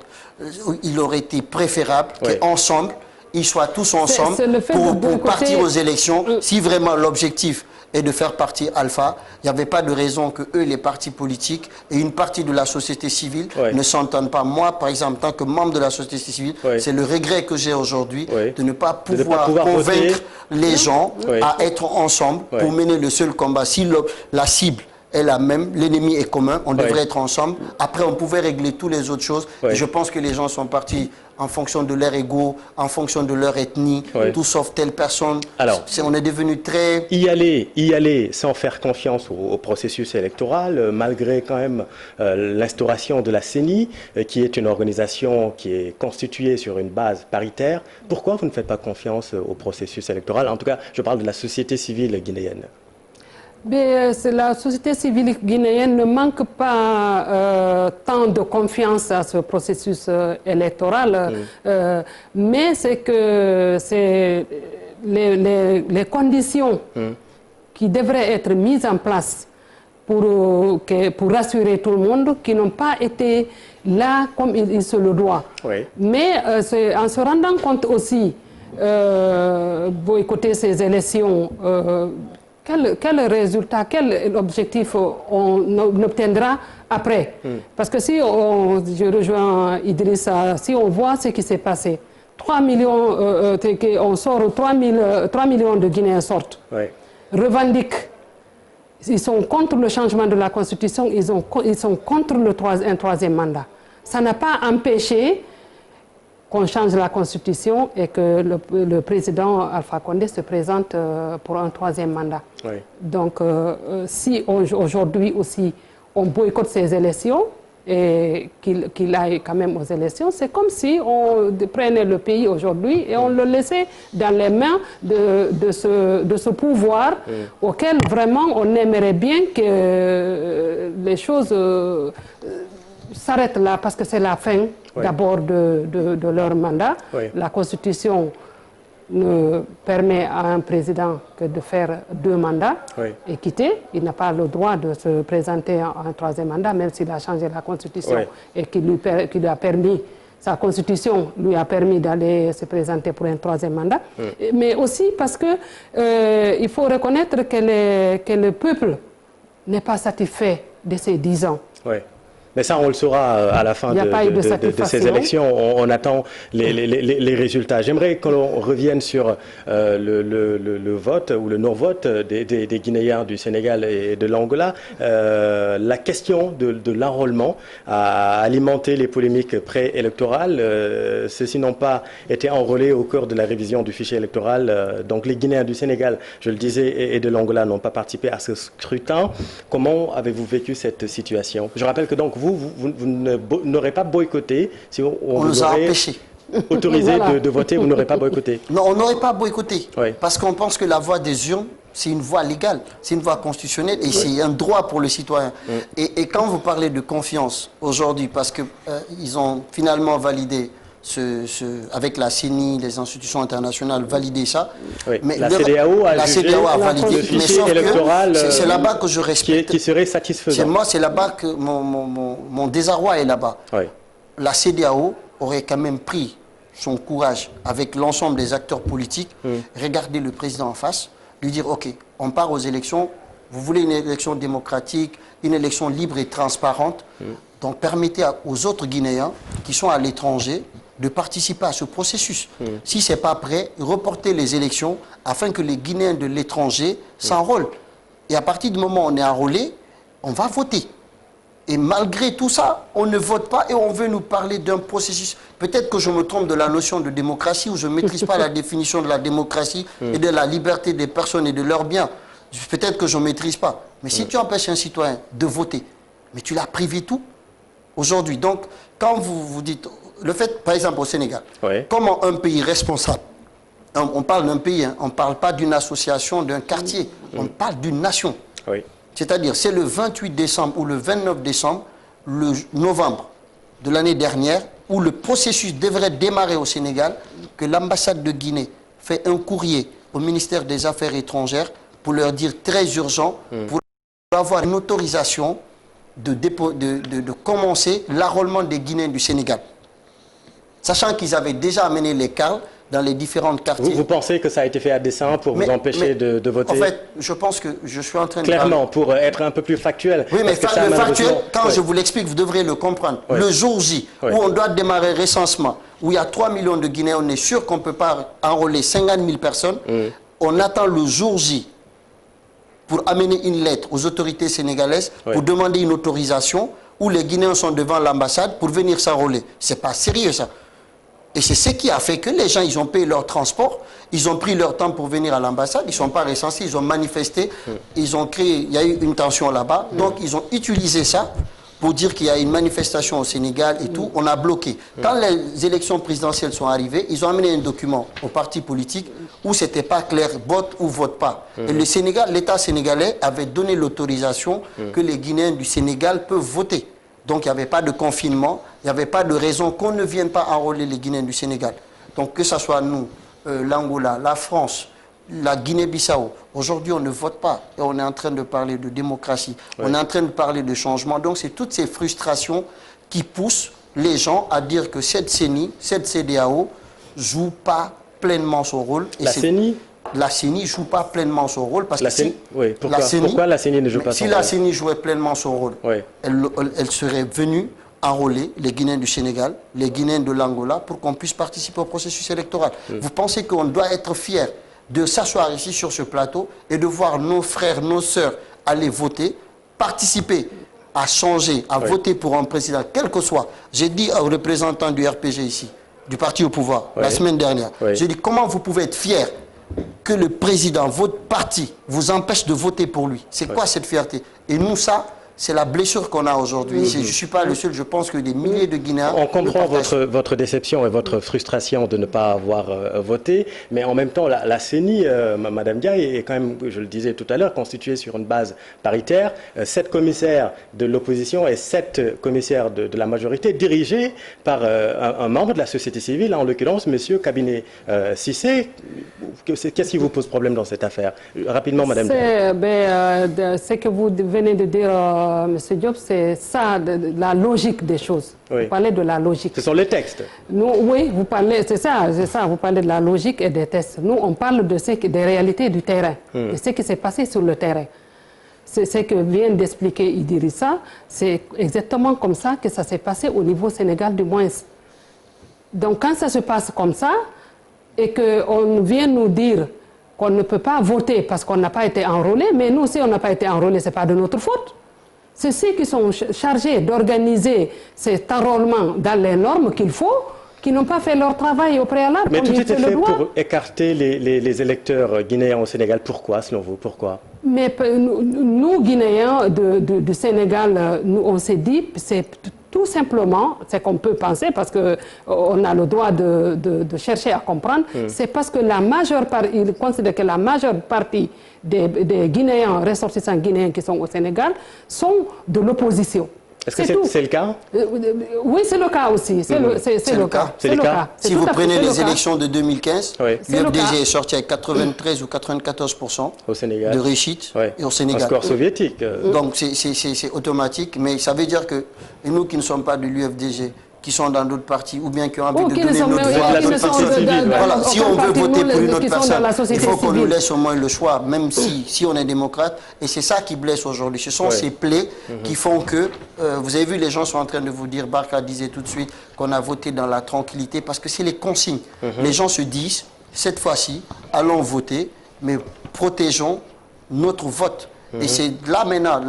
Il aurait été préférable qu'ensemble, ils soient tous ensemble pour partir aux élections. Si vraiment l'objectif est de faire partir Alpha, il n'y avait pas de raison que eux, les partis politiques et une partie de la société civile ne s'entendent pas. Moi, par exemple, en tant que membre de la société civile, c'est le regret que j'ai aujourd'hui de ne pas pouvoir convaincre les gens à être ensemble pour mener le seul combat. Si la cible est la même, l'ennemi est commun, on devrait être ensemble. Après, on pouvait régler toutes les autres choses. Et je pense que les gens sont partis en fonction de leur ego, en fonction de leur ethnie, tout sauf telle personne. Alors, on est devenu très... Y aller sans faire confiance au processus électoral, malgré quand même l'instauration de la CENI, qui est une organisation qui est constituée sur une base paritaire. Pourquoi vous ne faites pas confiance au processus électoral? En tout cas, je parle de la société civile guinéenne. Mais la société civile guinéenne ne manque pas tant de confiance à ce processus électoral, mais c'est que c'est les conditions qui devraient être mises en place pour rassurer tout le monde, qui n'ont pas été là comme il se le doit. Oui. Mais c'est en se rendant compte aussi, boycotter ces élections, quel résultat, quel objectif on obtiendra après? Parce que si je rejoins Idrissa, si on voit ce qui s'est passé, 3 millions, on sort 3 millions de Guinéens sortent, revendiquent. Ils sont contre le changement de la Constitution, ils sont contre un troisième mandat. Ça n'a pas empêché qu'on change la Constitution et que le président Alpha Condé se présente pour un troisième mandat. Oui. Donc, si aujourd'hui aussi on boycotte ces élections et qu'il aille quand même aux élections, c'est comme si on prenait le pays aujourd'hui et on le laissait dans les mains de ce pouvoir auquel vraiment on aimerait bien que les choses s'arrêtent là, parce que c'est la fin d'abord de leur mandat. La Constitution ne permet à un président que de faire 2 mandats et quitter. Il n'a pas le droit de se présenter à un troisième mandat, même s'il a changé la Constitution et qu'il lui a permis, sa Constitution lui a permis d'aller se présenter pour un troisième mandat. Mais aussi parce que il faut reconnaître que le peuple n'est pas satisfait de ces 10 ans. Mais ça, on le saura à la fin de ces élections. On attend les résultats. J'aimerais que l'on revienne sur le vote ou le non-vote des Guinéens du Sénégal et de l'Angola. La question de l'enrôlement a alimenté les polémiques préélectorales. Ceux-ci n'ont pas été enrôlés au cours de la révision du fichier électoral. Donc les Guinéens du Sénégal, je le disais, et de l'Angola n'ont pas participé à ce scrutin. Comment avez-vous vécu cette situation? Je rappelle que donc vous n'aurez pas boycotté. Si on vous a empêché. Autorisé de voter, vous n'aurez pas boycotté. Non, on n'aurait pas boycotté. Parce qu'on pense que la voie des urnes, c'est une voie légale, c'est une voie constitutionnelle et c'est un droit pour le citoyen. Et quand vous parlez de confiance aujourd'hui, parce qu'ils ont finalement validé avec la CENI, les institutions internationales, validé ça. Mais la CEDEAO a validé le fichier électoral. C'est là-bas que je respecte. Qui serait satisfaisant. Moi, c'est là-bas que mon désarroi est là-bas. La CEDEAO aurait quand même pris son courage avec l'ensemble des acteurs politiques, regarder le président en face, lui dire, OK, on part aux élections, vous voulez une élection démocratique, une élection libre et transparente, donc permettez aux autres Guinéens qui sont à l'étranger de participer à ce processus. Si ce n'est pas prêt, reporter les élections afin que les Guinéens de l'étranger s'enrôlent. Et à partir du moment où on est enrôlé, on va voter. Et malgré tout ça, on ne vote pas et on veut nous parler d'un processus. Peut-être que je me trompe de la notion de démocratie ou je ne maîtrise pas la définition de la démocratie et de la liberté des personnes et de leurs biens. Peut-être que je ne maîtrise pas. Mais si tu empêches un citoyen de voter, mais tu l'as privé tout aujourd'hui. Donc, quand vous dites... Le fait, par exemple, au Sénégal, comment un pays responsable, on parle d'un pays, on ne parle pas d'une association, d'un quartier, on parle d'une nation. C'est-à-dire, c'est le 28 décembre ou le 29 décembre, le novembre de l'année dernière, où le processus devrait démarrer au Sénégal, que l'ambassade de Guinée fait un courrier au ministère des Affaires étrangères pour leur dire très urgent, pour avoir une autorisation de commencer l'enrôlement des Guinéens du Sénégal. Sachant qu'ils avaient déjà amené les Carles dans les différents quartiers. Vous pensez que ça a été fait à dessein pour vous empêcher de voter? En fait, je pense que je suis en train de... Clairement, pour être un peu plus factuel. Oui, mais le factuel, quand je vous l'explique, vous devrez le comprendre. Le jour J, où on doit démarrer recensement, où il y a 3 millions de Guinéens, on est sûr qu'on ne peut pas enrôler 50 000 personnes. On attend le jour J pour amener une lettre aux autorités sénégalaises pour demander une autorisation où les Guinéens sont devant l'ambassade pour venir s'enrôler. Ce n'est pas sérieux, ça. Et c'est ce qui a fait que les gens, ils ont payé leur transport, ils ont pris leur temps pour venir à l'ambassade, ils ne sont pas recensés, ils ont manifesté, ils ont créé, il y a eu une tension là-bas, donc ils ont utilisé ça pour dire qu'il y a une manifestation au Sénégal et tout, on a bloqué. Quand les élections présidentielles sont arrivées, ils ont amené un document aux partis politiques où c'était pas clair, vote ou vote pas. Et le Sénégal, l'État sénégalais avait donné l'autorisation que les Guinéens du Sénégal peuvent voter. Donc il n'y avait pas de confinement, il n'y avait pas de raison qu'on ne vienne pas enrôler les Guinéens du Sénégal. Donc que ce soit nous, l'Angola, la France, la Guinée-Bissau, aujourd'hui on ne vote pas et on est en train de parler de démocratie, on est en train de parler de changement. Donc c'est toutes ces frustrations qui poussent les gens à dire que cette CENI, cette CEDEAO joue pas pleinement son rôle. Et la CENI ne joue pas pleinement son rôle parce que pourquoi la CENI ne joue pas son rôle? Si la CENI jouait pleinement son rôle, elle serait venue enrôler les Guinéens du Sénégal, les Guinéens de l'Angola pour qu'on puisse participer au processus électoral. Vous pensez qu'on doit être fier de s'asseoir ici sur ce plateau et de voir nos frères, nos sœurs aller voter, participer à changer, à voter pour un président, quel que soit. J'ai dit aux représentants du RPG ici, du parti au pouvoir, la semaine dernière, j'ai dit comment vous pouvez être fiers que le président, votre parti, vous empêche de voter pour lui. C'est quoi cette fierté? Et nous, ça, c'est la blessure qu'on a aujourd'hui. Je ne suis pas le seul, je pense que des milliers de Guinéens... On comprend votre déception et votre frustration de ne pas avoir voté, mais en même temps, la CENI, Madame Diaye, est quand même, je le disais tout à l'heure, constituée sur une base paritaire. 7 commissaires de l'opposition et 7 commissaires de la majorité, dirigés par un membre de la société civile, en l'occurrence, M. Kabinet Cissé. Qu'est-ce qui vous pose problème dans cette affaire? Rapidement, Madame Diaye. Ce que vous venez de dire... Monsieur Diop, c'est ça, la logique des choses. Vous parlez de la logique. Ce sont les textes. Oui, vous parlez, c'est ça, vous parlez de la logique et des textes. Nous, on parle des réalités du terrain, de ce qui s'est passé sur le terrain. C'est ce que vient d'expliquer Idrissa, c'est exactement comme ça que ça s'est passé au niveau Sénégal du moins. Donc quand ça se passe comme ça, et qu'on vient nous dire qu'on ne peut pas voter parce qu'on n'a pas été enrôlé, mais nous, si on n'a pas été enrôlé, ce n'est pas de notre faute. C'est ceux qui sont chargés d'organiser cet enrôlement dans les normes qu'il faut, qui n'ont pas fait leur travail au préalable. Mais tout était fait pour écarter les électeurs guinéens au Sénégal. Pourquoi, selon vous? Pourquoi? Mais nous, Guinéens du Sénégal, on s'est dit, c'est tout simplement, c'est qu'on peut penser, parce qu'on a le droit de chercher à comprendre, c'est parce que la majeure partie, il considère que la majeure partie des Guinéens, ressortissants guinéens qui sont au Sénégal, sont de l'opposition. Est-ce que c'est le cas? Oui, c'est le cas aussi. C'est le cas. Si vous prenez les élections de 2015, l'UFDG est sorti avec 93 ou 94% au Sénégal. De réussite et au Sénégal. Un score soviétique. Donc c'est automatique, mais ça veut dire que nous qui ne sommes pas de l'UFDG, qui sont dans d'autres partis, ou bien qui ont envie de donner notre voix à d'autres personnes. Voilà, si on veut voter pour une autre personne, il faut qu'on nous laisse au moins le choix, même si on est démocrate. Et c'est ça qui blesse aujourd'hui. Ce sont ces plaies qui font que, vous avez vu, les gens sont en train de vous dire, Barka disait tout de suite qu'on a voté dans la tranquillité, parce que c'est les consignes. Les gens se disent, cette fois-ci, allons voter, mais protégeons notre vote. Et c'est là maintenant,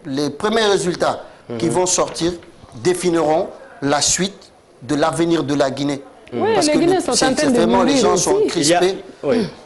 les premiers résultats qui vont sortir définiront la suite de l'avenir de la Guinée. Parce que vraiment, les gens sont crispés.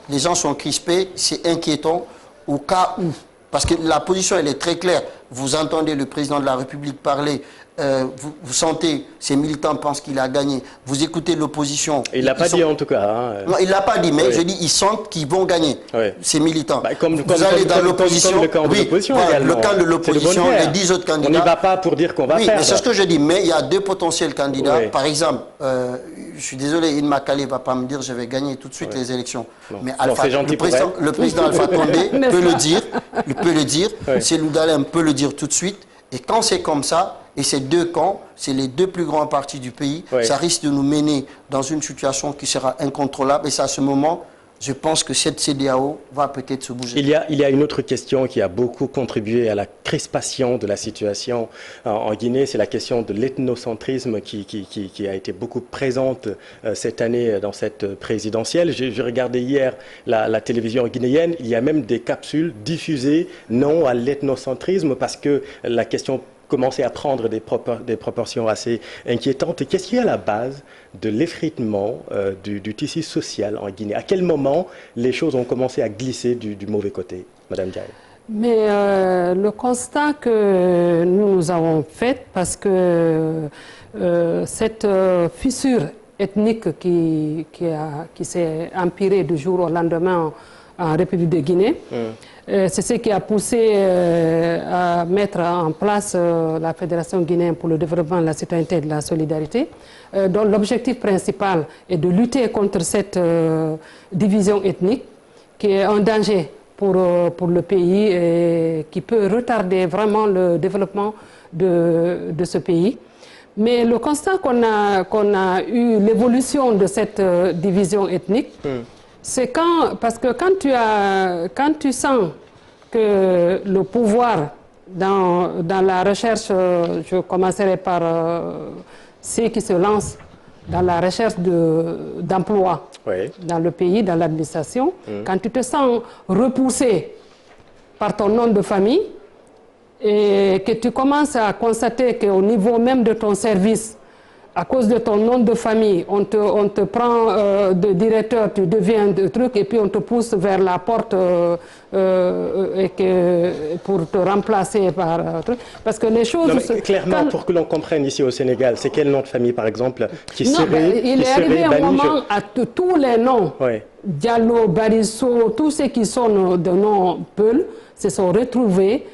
Les gens sont crispés, c'est inquiétant au cas où. Parce que la position, elle est très claire. Vous entendez le président de la République parler, vous sentez, ces militants pensent qu'il a gagné. Vous écoutez l'opposition. Il ne l'a pas dit en tout cas. Non, il ne l'a pas dit, mais je dis, ils sentent qu'ils vont gagner, ces militants. Vous allez dans l'opposition, le camp de l'opposition le camp de l'opposition, les 10 autres candidats. On n'y va pas pour dire qu'on va faire. Oui, mais c'est ce que je dis, mais il y a 2 potentiels candidats. Par exemple, je suis désolé, Inma Kale ne va pas me dire je vais gagner tout de suite les élections. Mais le président Alpha Condé peut le dire, Cellou Dalein peut le dire tout de suite. Et quand c'est comme ça, et ces 2 camps, c'est les 2 plus grands partis du pays, ça risque de nous mener dans une situation qui sera incontrôlable. Et c'est à ce moment, je pense que cette CEDEAO va peut-être se bouger. Il y a une autre question qui a beaucoup contribué à la crispation de la situation en Guinée, c'est la question de l'ethnocentrisme qui a été beaucoup présente cette année dans cette présidentielle. J'ai regardé hier la télévision guinéenne, il y a même des capsules diffusées non à l'ethnocentrisme parce que la question commençait à prendre des proportions assez inquiétantes. Qu'est-ce qui est à la base de l'effritement du tissu social en Guinée? À quel moment les choses ont commencé à glisser du mauvais côté, Madame Diaye? Mais le constat que nous avons fait, parce que cette fissure ethnique qui s'est empirée du jour au lendemain en République de Guinée, c'est ce qui a poussé à mettre en place la Fédération guinéenne pour le développement de la citoyenneté et de la solidarité, dont l'objectif principal est de lutter contre cette division ethnique qui est un danger pour le pays et qui peut retarder vraiment le développement de ce pays. Mais le constat qu'on a eu, l'évolution de cette division ethnique, c'est parce que quand tu sens que le pouvoir dans la recherche, je commencerai par ceux qui se lancent dans la recherche d'emploi dans le pays, dans l'administration, quand tu te sens repoussé par ton nom de famille et que tu commences à constater qu'au niveau même de ton service, à cause de ton nom de famille, on te prend de directeur, tu deviens de truc et puis on te pousse vers la porte pour te remplacer par truc. Parce que les choses... Non, clairement, pour que l'on comprenne ici au Sénégal, c'est quel nom de famille, par exemple, qui serait il est arrivé un moment à tous les noms. Diallo, Barisso, tous ceux qui sont de noms Peul se sont retrouvés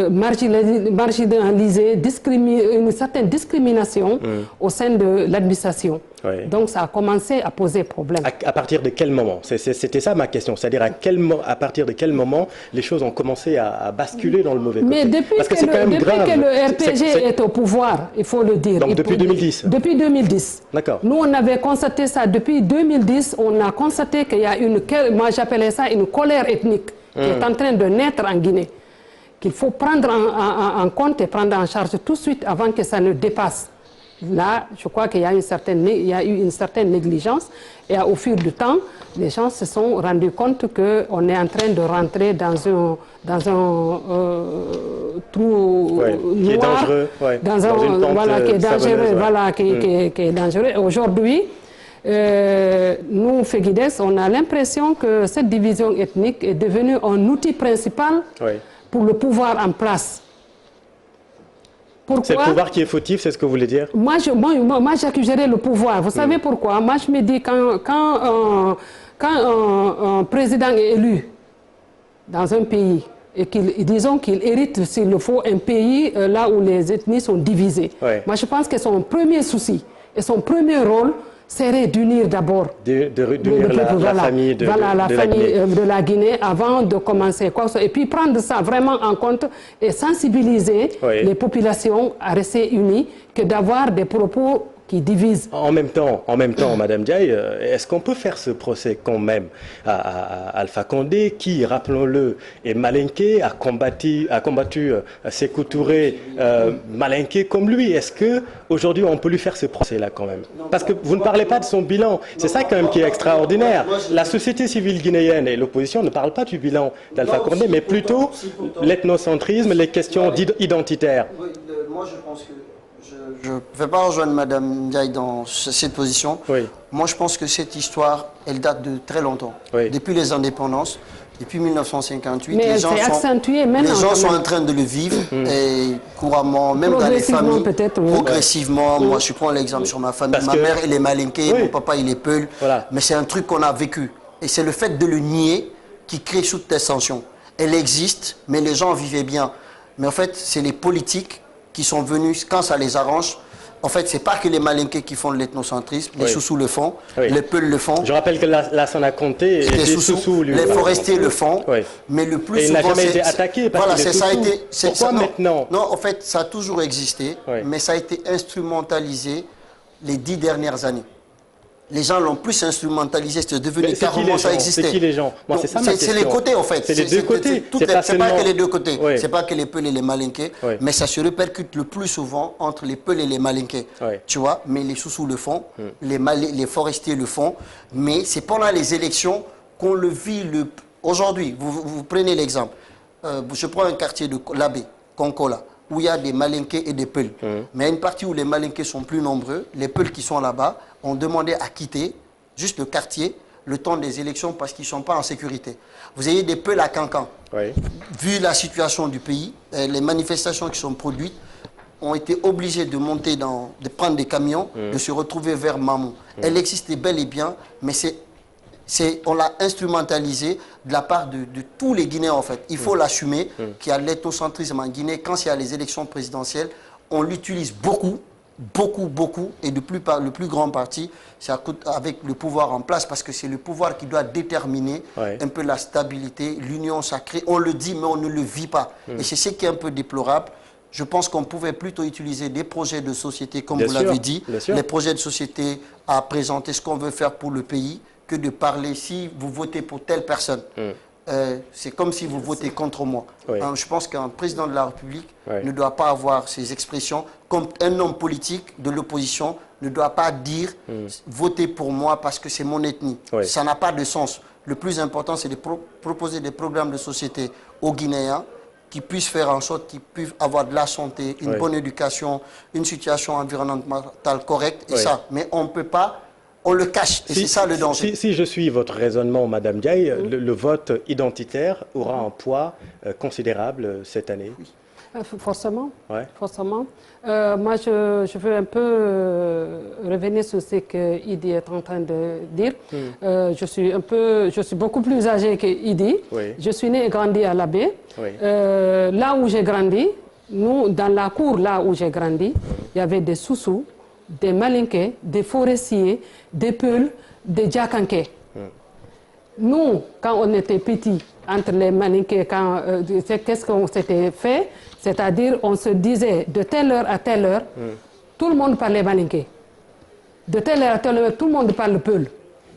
marginalisés, une certaine discrimination au sein de l'administration. Donc ça a commencé à poser problème. À partir de quel moment? C'était ça ma question, c'est-à-dire à partir de quel moment les choses ont commencé à basculer dans le mauvais côté? Mais depuis que le RPG est au pouvoir, il faut le dire. Donc depuis 2010? Depuis 2010. D'accord. Nous, on avait constaté ça. Depuis 2010, on a constaté qu'il y a moi j'appelais ça une colère ethnique qui est en train de naître en Guinée, qu'il faut prendre en compte et prendre en charge tout de suite avant que ça ne dépasse. Là, je crois qu'il y a eu une certaine négligence et au fil du temps, les gens se sont rendus compte qu'on est en train de rentrer dans un trou noir, qui est dangereux, qui est dangereux. Aujourd'hui, nous, FEGIDES, on a l'impression que cette division ethnique est devenue un outil principal pour le pouvoir en place. C'est le pouvoir qui est fautif, c'est ce que vous voulez dire? Moi, j'accuserais le pouvoir. Vous savez pourquoi? Moi, je me dis, quand un président est élu dans un pays, et disons qu'il hérite, s'il le faut, un pays là où les ethnies sont divisées. Moi, je pense que son premier souci et son premier rôle serait d'unir d'abord la famille de la Guinée avant de commencer quoi. Et puis prendre ça vraiment en compte et sensibiliser les populations à rester unies que d'avoir des propos qui divisent. En même temps, Madame Ndiaye, est-ce qu'on peut faire ce procès quand même à Alpha Condé, qui, rappelons-le, est malinqué, a combattu Sékou Touré, malinqué comme lui? Est-ce qu'aujourd'hui on peut lui faire ce procès-là quand même? Parce que vous ne parlez pas de son bilan. C'est ça quand même qui est extraordinaire. La société civile guinéenne et l'opposition ne parlent pas du bilan d'Alpha Condé, mais plutôt l'ethnocentrisme, les questions identitaires. Moi, je pense que je ne vais pas rejoindre Mme Ndiaye dans cette position. Moi, je pense que cette histoire, elle date de très longtemps. Depuis les indépendances, depuis 1958, mais les gens sont en train de le vivre et couramment, même dans les familles, progressivement. Moi, je prends l'exemple sur ma famille. Ma mère, elle est malinquée, mon papa, il est Peul. Mais c'est un truc qu'on a vécu. Et c'est le fait de le nier qui crée toutes les tensions. Elle existe, mais les gens vivaient bien. Mais en fait, c'est les politiques qui sont venus quand ça les arrange. En fait, c'est pas que les malinqués qui font de l'ethnocentrisme, les Soussous le font, les Peuls le font. Je rappelle que Lassana Conté et les Soussous, les forestiers le font, mais le plus souvent... il n'a jamais été attaqué parce Pourquoi maintenant? Non, en fait, ça a toujours existé, mais ça a été instrumentalisé les 10 dernières années. Les gens l'ont plus instrumentalisé, c'est devenu carrément, ça existait. C'est qui les gens? Moi, c'est ça ma question. C'est les côtés, en fait. C'est les deux côtés. C'est pas que les deux côtés. C'est pas que les Peuls et les Malinqués, mais ça se répercute le plus souvent entre les Peuls et les Malinqués. Tu vois, mais les Soussous le font, les forestiers le font, mais c'est pendant les élections qu'on le vit. Aujourd'hui, vous prenez l'exemple. Je prends un quartier de Labé, Konkola, où il y a des Malinqués et des Peuls. Mais il y a une partie où les Malinqués sont plus nombreux, les Peuls qui sont là-bas ont demandé à quitter juste le quartier le temps des élections parce qu'ils ne sont pas en sécurité. Vous avez des Peuls à Cancan. Oui. Vu la situation du pays, les manifestations qui sont produites, ont été obligés de monter de prendre des camions, de se retrouver vers Mamou. Elle existait bel et bien, mais on l'a instrumentalisé de la part de tous les Guinéens en fait. Il faut l'assumer qu'il y a l'ethnocentrisme en Guinée. Quand il y a les élections présidentielles, on l'utilise beaucoup, et le plus grand parti, c'est avec le pouvoir en place, parce que c'est le pouvoir qui doit déterminer un peu la stabilité, l'union sacrée. On le dit, mais on ne le vit pas. Et c'est ce qui est un peu déplorable. Je pense qu'on pouvait plutôt utiliser des projets de société, comme vous l'avez dit, les projets de société à présenter ce qu'on veut faire pour le pays, que de parler si vous votez pour telle personne. C'est comme si vous votez contre moi. Je pense qu'un président de la République ne doit pas avoir ces expressions, comme un homme politique de l'opposition ne doit pas dire votez pour moi parce que c'est mon ethnie. Ça n'a pas de sens. Le plus important, c'est de proposer des programmes de société aux Guinéens qui puissent faire en sorte qu'ils puissent avoir de la santé, une bonne éducation, une situation environnementale correcte, et ça. Mais on ne peut pas, on le cache, et c'est ça le danger. Si je suis votre raisonnement, Madame Diaye, le vote identitaire aura un poids considérable cette année. Forcément, forcément. Moi, je veux un peu revenir sur ce que Idi est en train de dire. Je suis beaucoup plus âgée que Idi. Je suis née et grandi à l'Abbé. Là où j'ai grandi, dans la cour là où j'ai grandi, il y avait des Soussous, des Malinké, des forestiers, des Peuls, des Djakanké. Nous, quand on était petits, entre les Malinké, qu'est-ce qu'on s'était fait? C'est-à-dire, on se disait de telle heure à telle heure, tout le monde parlait Malinké. De telle heure à telle heure, tout le monde parle Peul.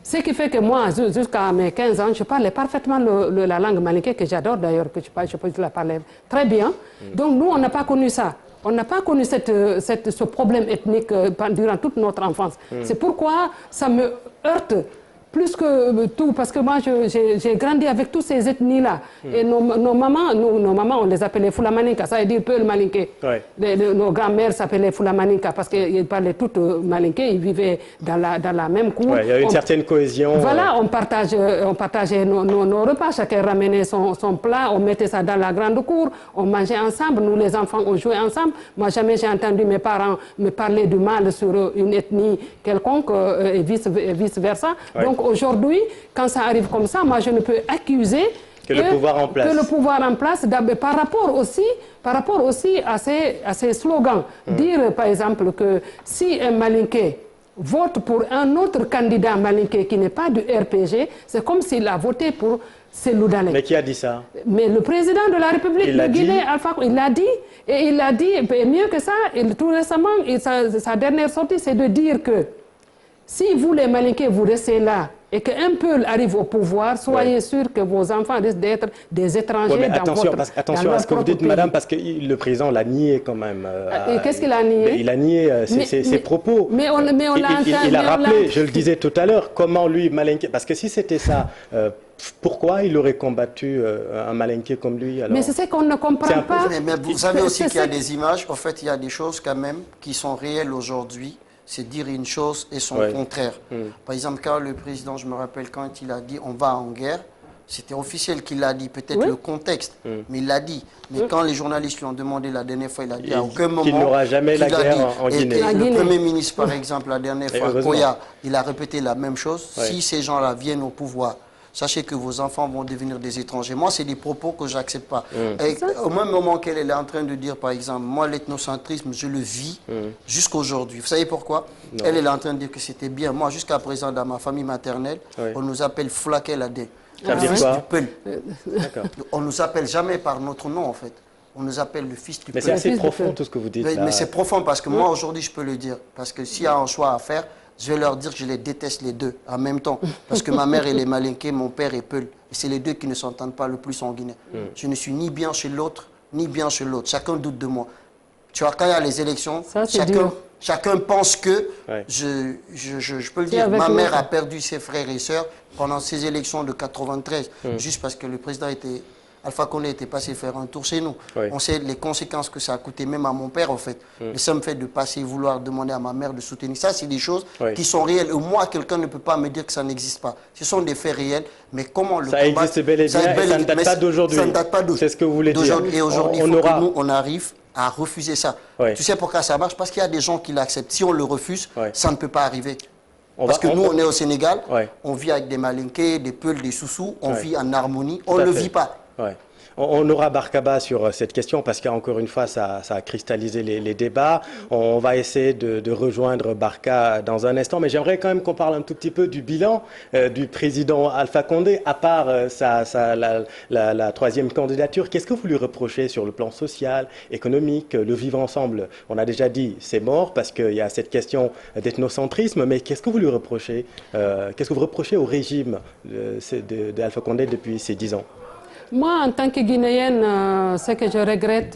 Ce qui fait que moi, jusqu'à mes 15 ans, je parlais parfaitement la langue Malinké, que j'adore d'ailleurs, que je la parlais très bien. Donc nous, on n'a pas connu ça. On n'a pas connu ce problème ethnique durant toute notre enfance. C'est pourquoi ça me heurte plus que tout, parce que moi, j'ai grandi avec toutes ces ethnies-là. Et nos mamans, on les appelait Fulamaninka, ça veut dire Peul Malinké. Nos grands-mères s'appelaient Fulamaninka, parce qu'ils parlaient toutes Malinké, ils vivaient dans la même cour. Il y a une certaine cohésion. Voilà, on partageait nos repas, chacun ramenait son plat, on mettait ça dans la grande cour, on mangeait ensemble, nous les enfants, on jouait ensemble. Moi, jamais j'ai entendu mes parents me parler du mal sur une ethnie quelconque, et vice-versa. Donc, aujourd'hui, quand ça arrive comme ça, moi je ne peux accuser que le pouvoir en place, par rapport aussi à ces slogans. Dire par exemple que si un Malinké vote pour un autre candidat Malinké qui n'est pas du RPG, c'est comme s'il a voté pour Cellou Dalein. Mais qui a dit ça? Mais le président de la République de Guinée, Alpha, il l'a dit, et il l'a dit, et mieux que ça, tout récemment, sa dernière sortie, c'est de dire que si vous les Malinké, vous restez là, et qu'un Peul arrive au pouvoir, soyez sûr que vos enfants risquent d'être des étrangers attention à ce que vous dites, madame, parce que le président l'a nié quand même. Qu'est-ce qu'il a nié? Il a nié ses propos. Mais on l'a entendu. Il a rappelé, je le disais tout à l'heure, comment lui, Malinké, parce que si c'était ça, pourquoi il aurait combattu un Malinké comme lui alors? Mais c'est ce qu'on ne comprend pas. Mais vous savez aussi qu'il y a des images, en fait, il y a des choses quand même qui sont réelles aujourd'hui. C'est dire une chose et son contraire. Par exemple, quand le président, je me rappelle, quand il a dit on va en guerre, c'était officiel qu'il l'a dit, peut-être le contexte, mais il l'a dit. Mais quand les journalistes lui ont demandé la dernière fois, il a dit à aucun moment qu'il n'aura jamais la guerre en Guinée. Et le Premier ministre, par exemple, la dernière fois, Koya, il a répété la même chose. Si ces gens-là viennent au pouvoir, sachez que vos enfants vont devenir des étrangers. Moi, c'est des propos que je n'accepte pas. Et au même moment qu'elle est en train de dire, par exemple, moi, l'ethnocentrisme, je le vis jusqu'à aujourd'hui. Vous savez pourquoi? Elle est en train de dire que c'était bien. Moi, jusqu'à présent, dans ma famille maternelle, on nous appelle Foulaké Ladé. Ça veut dire quoi? On ne nous appelle jamais par notre nom, en fait. On nous appelle le fils du Mais Peul. c'est assez profond, tout ce que vous dites. Mais c'est profond parce que moi, aujourd'hui, je peux le dire. Parce que s'il y a un choix à faire, je vais leur dire que je les déteste les deux en même temps. Parce que ma mère, elle est Malinké, mon père est Peul. Et c'est les deux qui ne s'entendent pas le plus en Guinée. Je ne suis ni bien chez l'autre, ni bien chez l'autre. Chacun doute de moi. Tu vois, quand il y a les élections, chacun pense que, je peux le dire, ma mère a perdu ses frères et sœurs pendant ces élections de 93, juste parce que le président était Alpha Condé était passé faire un tour chez nous. Oui. On sait les conséquences que ça a coûté, même à mon père, en fait. Le simple fait de passer, vouloir demander à ma mère de soutenir. Ça, c'est des choses qui sont réelles. Et moi, quelqu'un ne peut pas me dire que ça n'existe pas. Ce sont des faits réels. Mais comment le combat... Ça existe bel et bien, et ça ne date pas d'aujourd'hui. Ça ne date pas d'aujourd'hui. C'est ce que vous voulez dire. Et aujourd'hui, il faut que nous, on arrive à refuser ça. Tu sais pourquoi ça marche? Parce qu'il y a des gens qui l'acceptent. Si on le refuse, ça ne peut pas arriver. Parce que nous, on est au Sénégal, on vit avec des Malinké, des Peuls, des Soussous, on vit en harmonie, on ne le vit pas. On aura Barkaba sur cette question parce qu'encore une fois, ça a cristallisé les débats. On va essayer de rejoindre Barka dans un instant, mais j'aimerais quand même qu'on parle un tout petit peu du bilan du président Alpha Condé, à part la troisième candidature. Qu'est-ce que vous lui reprochez sur le plan social, économique, le vivre ensemble? On a déjà dit c'est mort parce qu'il y a cette question d'ethnocentrisme, mais qu'est-ce que vous lui reprochez? Qu'est-ce que vous reprochez au régime d'Alpha Condé depuis ces 10 ans? Moi, en tant que Guinéenne, ce que je regrette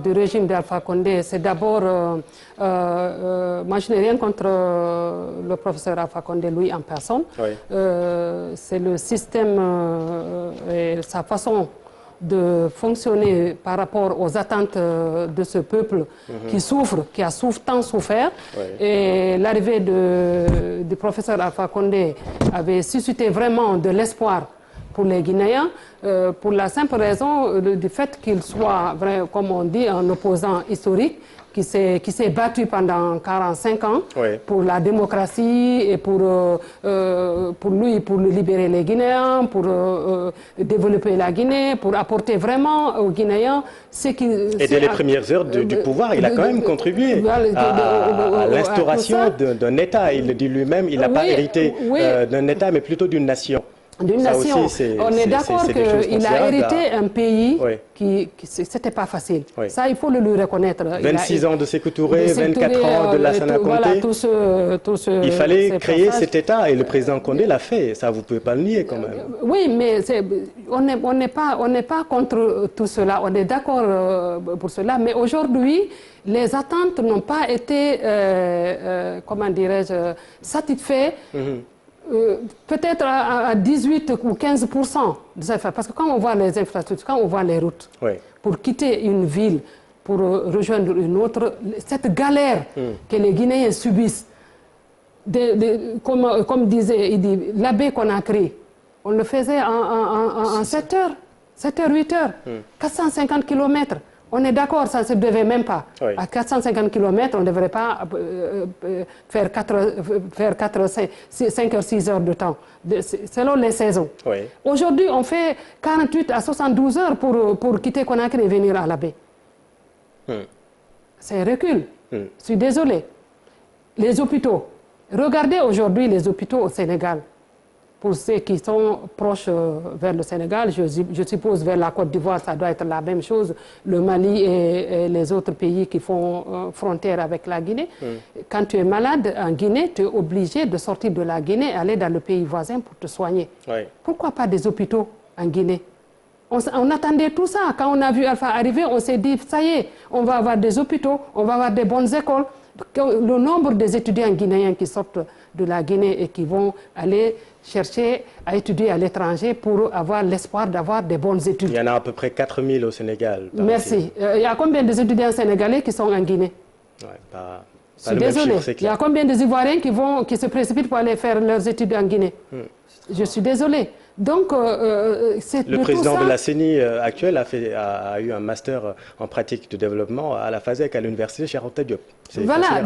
du régime d'Alpha Condé, c'est d'abord, moi je n'ai rien contre le professeur Alpha Condé, lui en personne. C'est le système et sa façon de fonctionner par rapport aux attentes de ce peuple qui souffre, qui a tant souffert. Et l'arrivée du professeur Alpha Condé avait suscité vraiment de l'espoir pour les Guinéens, pour la simple raison du fait qu'il soit, comme on dit, un opposant historique qui s'est battu pendant 45 ans pour la démocratie et pour libérer les Guinéens, pour développer la Guinée, pour apporter vraiment aux Guinéens ce qui... Et dès les premières heures du pouvoir, il a quand même contribué à l'instauration d'un État. Il le dit lui-même, il n'a pas hérité d'un État, mais plutôt d'une nation. D'une nation. On est d'accord qu'il a hérité un pays qui c'était pas facile. Ça, il faut le lui reconnaître. 26 ans de Sékou Touré, 24 ans de Lassana Conté. Il fallait créer cet État et le président Condé l'a fait. Ça, vous ne pouvez pas le nier quand même. Oui, mais on n'est pas contre tout cela. On est d'accord pour cela. Mais aujourd'hui, les attentes n'ont pas été, comment dirais-je, satisfaites. Peut-être à 18 ou 15%, parce que quand on voit les infrastructures, quand on voit les routes, pour quitter une ville, pour rejoindre une autre, cette galère que les Guinéens subissent, comme disait l'abbé Conakry, on le faisait en 7 heures, 8 heures, 450 km. On est d'accord, ça ne se devait même pas. À 450 km, on ne devrait pas faire 5 heures, 6 heures de temps, selon les saisons. Aujourd'hui, on fait 48 à 72 heures pour quitter Conakry et venir à la baie. C'est un recul. Je suis désolé. Les hôpitaux. Regardez aujourd'hui les hôpitaux au Sénégal. Pour ceux qui sont proches vers le Sénégal, je suppose vers la Côte d'Ivoire, ça doit être la même chose, le Mali et les autres pays qui font frontière avec la Guinée. Quand tu es malade en Guinée, tu es obligé de sortir de la Guinée et aller dans le pays voisin pour te soigner. Pourquoi pas des hôpitaux en Guinée? On attendait tout ça. Quand on a vu Alpha arriver, on s'est dit, ça y est, on va avoir des hôpitaux, on va avoir des bonnes écoles. Le nombre des étudiants guinéens qui sortent de la Guinée et qui vont aller chercher à étudier à l'étranger pour avoir l'espoir d'avoir des bonnes études. Il y en a à peu près 4000 au Sénégal. Merci. Il y a combien d'étudiants sénégalais qui sont en Guinée? Je suis désolé. Il y a combien d'Ivoiriens qui se précipitent pour aller faire leurs études en Guinée? Je suis désolé. Donc, le président de la CENI actuel a eu un master en pratique de développement à la FASEC, à l'université Cheikh Anta Diop. Voilà,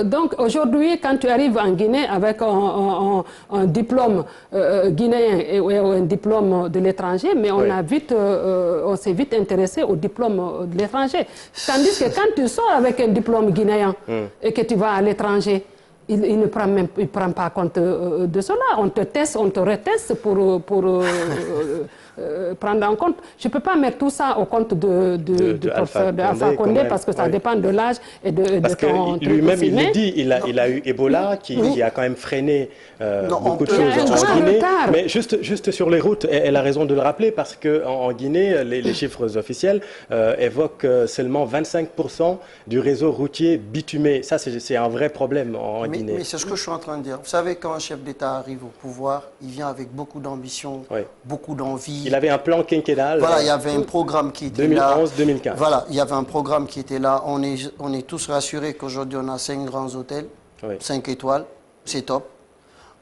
donc aujourd'hui, quand tu arrives en Guinée avec un diplôme guinéen ou un diplôme de l'étranger, mais on s'est vite intéressé au diplôme de l'étranger. Tandis que quand tu sors avec un diplôme guinéen et que tu vas à l'étranger, il ne prend pas compte de cela. On te teste, on te reteste pour prendre en compte. Je ne peux pas mettre tout ça au compte de professeur Alpha Condé parce que ça dépend de l'âge et de ton lui-même, il l'a dit, il a eu Ebola qui a quand même freiné beaucoup de choses en Guinée. Mais juste sur les routes, elle a raison de le rappeler parce qu'en Guinée, les chiffres officiels évoquent seulement 25% du réseau routier bitumé. Ça, c'est un vrai problème en Guinée. Mais c'est ce que je suis en train de dire. Vous savez, quand un chef d'État arrive au pouvoir, il vient avec beaucoup d'ambition, beaucoup d'envie, qui... Il avait un plan quinquennal. Voilà, il y avait un programme qui était là. 2011-2015. Voilà, il y avait un programme qui était là. On est tous rassurés qu'aujourd'hui, on a 5 grands hôtels, 5 étoiles, c'est top.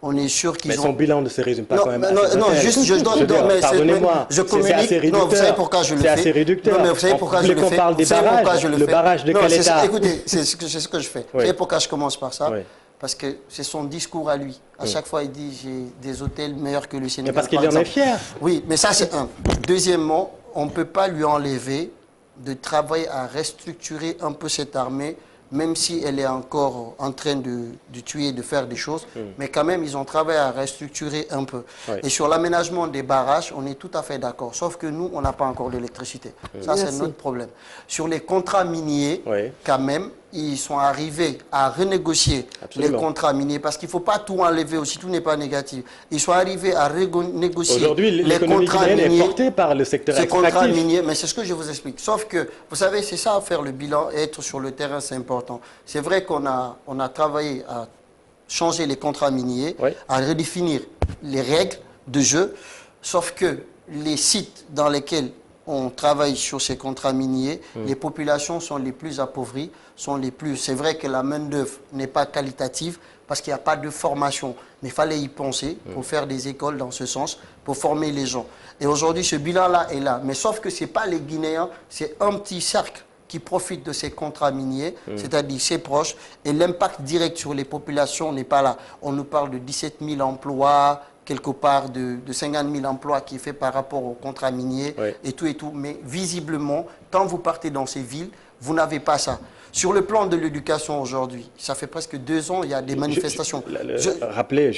On est sûr qu'ils ont... Mais son bilan ne se résume pas non, quand même non, juste, je donne... Pardonnez-moi, c'est assez réducteur. Non, vous savez pourquoi je le fais. C'est assez réducteur. Non, mais vous savez pourquoi je le fais. Parle des barrages, le barrage de Caleta. Écoutez, c'est ce que je fais. Vous savez pourquoi je commence par ça? Parce que c'est son discours à lui. À chaque fois, il dit j'ai des hôtels meilleurs que le Sénégal. Mais parce qu'il en est fier. Oui, mais ça, c'est un. Deuxièmement, on ne peut pas lui enlever de travailler à restructurer un peu cette armée, même si elle est encore en train de tuer, de faire des choses. Mais quand même, ils ont travaillé à restructurer un peu. Et sur l'aménagement des barrages, on est tout à fait d'accord. Sauf que nous, on n'a pas encore d'électricité. Ça, c'est notre problème. Sur les contrats miniers, quand même, ils sont arrivés à renégocier les contrats miniers parce qu'il ne faut pas tout enlever aussi, tout n'est pas négatif. Ils sont arrivés à renégocier les contrats miniers. Est portée par le secteur extractif. Contrats miniers, mais c'est ce que je vous explique. Sauf que, vous savez, c'est ça, faire le bilan et être sur le terrain, c'est important. C'est vrai qu'on a travaillé à changer les contrats miniers, à redéfinir les règles de jeu, sauf que les sites dans lesquels on travaille sur ces contrats miniers, les populations sont les plus appauvries, c'est vrai que la main-d'œuvre n'est pas qualitative parce qu'il n'y a pas de formation. Mais il fallait y penser pour faire des écoles dans ce sens, pour former les gens. Et aujourd'hui, ce bilan-là est là. Mais sauf que ce n'est pas les Guinéens, c'est un petit cercle qui profite de ces contrats miniers, c'est-à-dire ses proches, et l'impact direct sur les populations n'est pas là. On nous parle de 17 000 emplois, quelque part de 50 000 emplois qui est fait par rapport aux contrats miniers et tout. Mais visiblement, quand vous partez dans ces villes, vous n'avez pas ça. Sur le plan de l'éducation aujourd'hui, ça fait presque 2 ans, il y a des manifestations. Rappelez,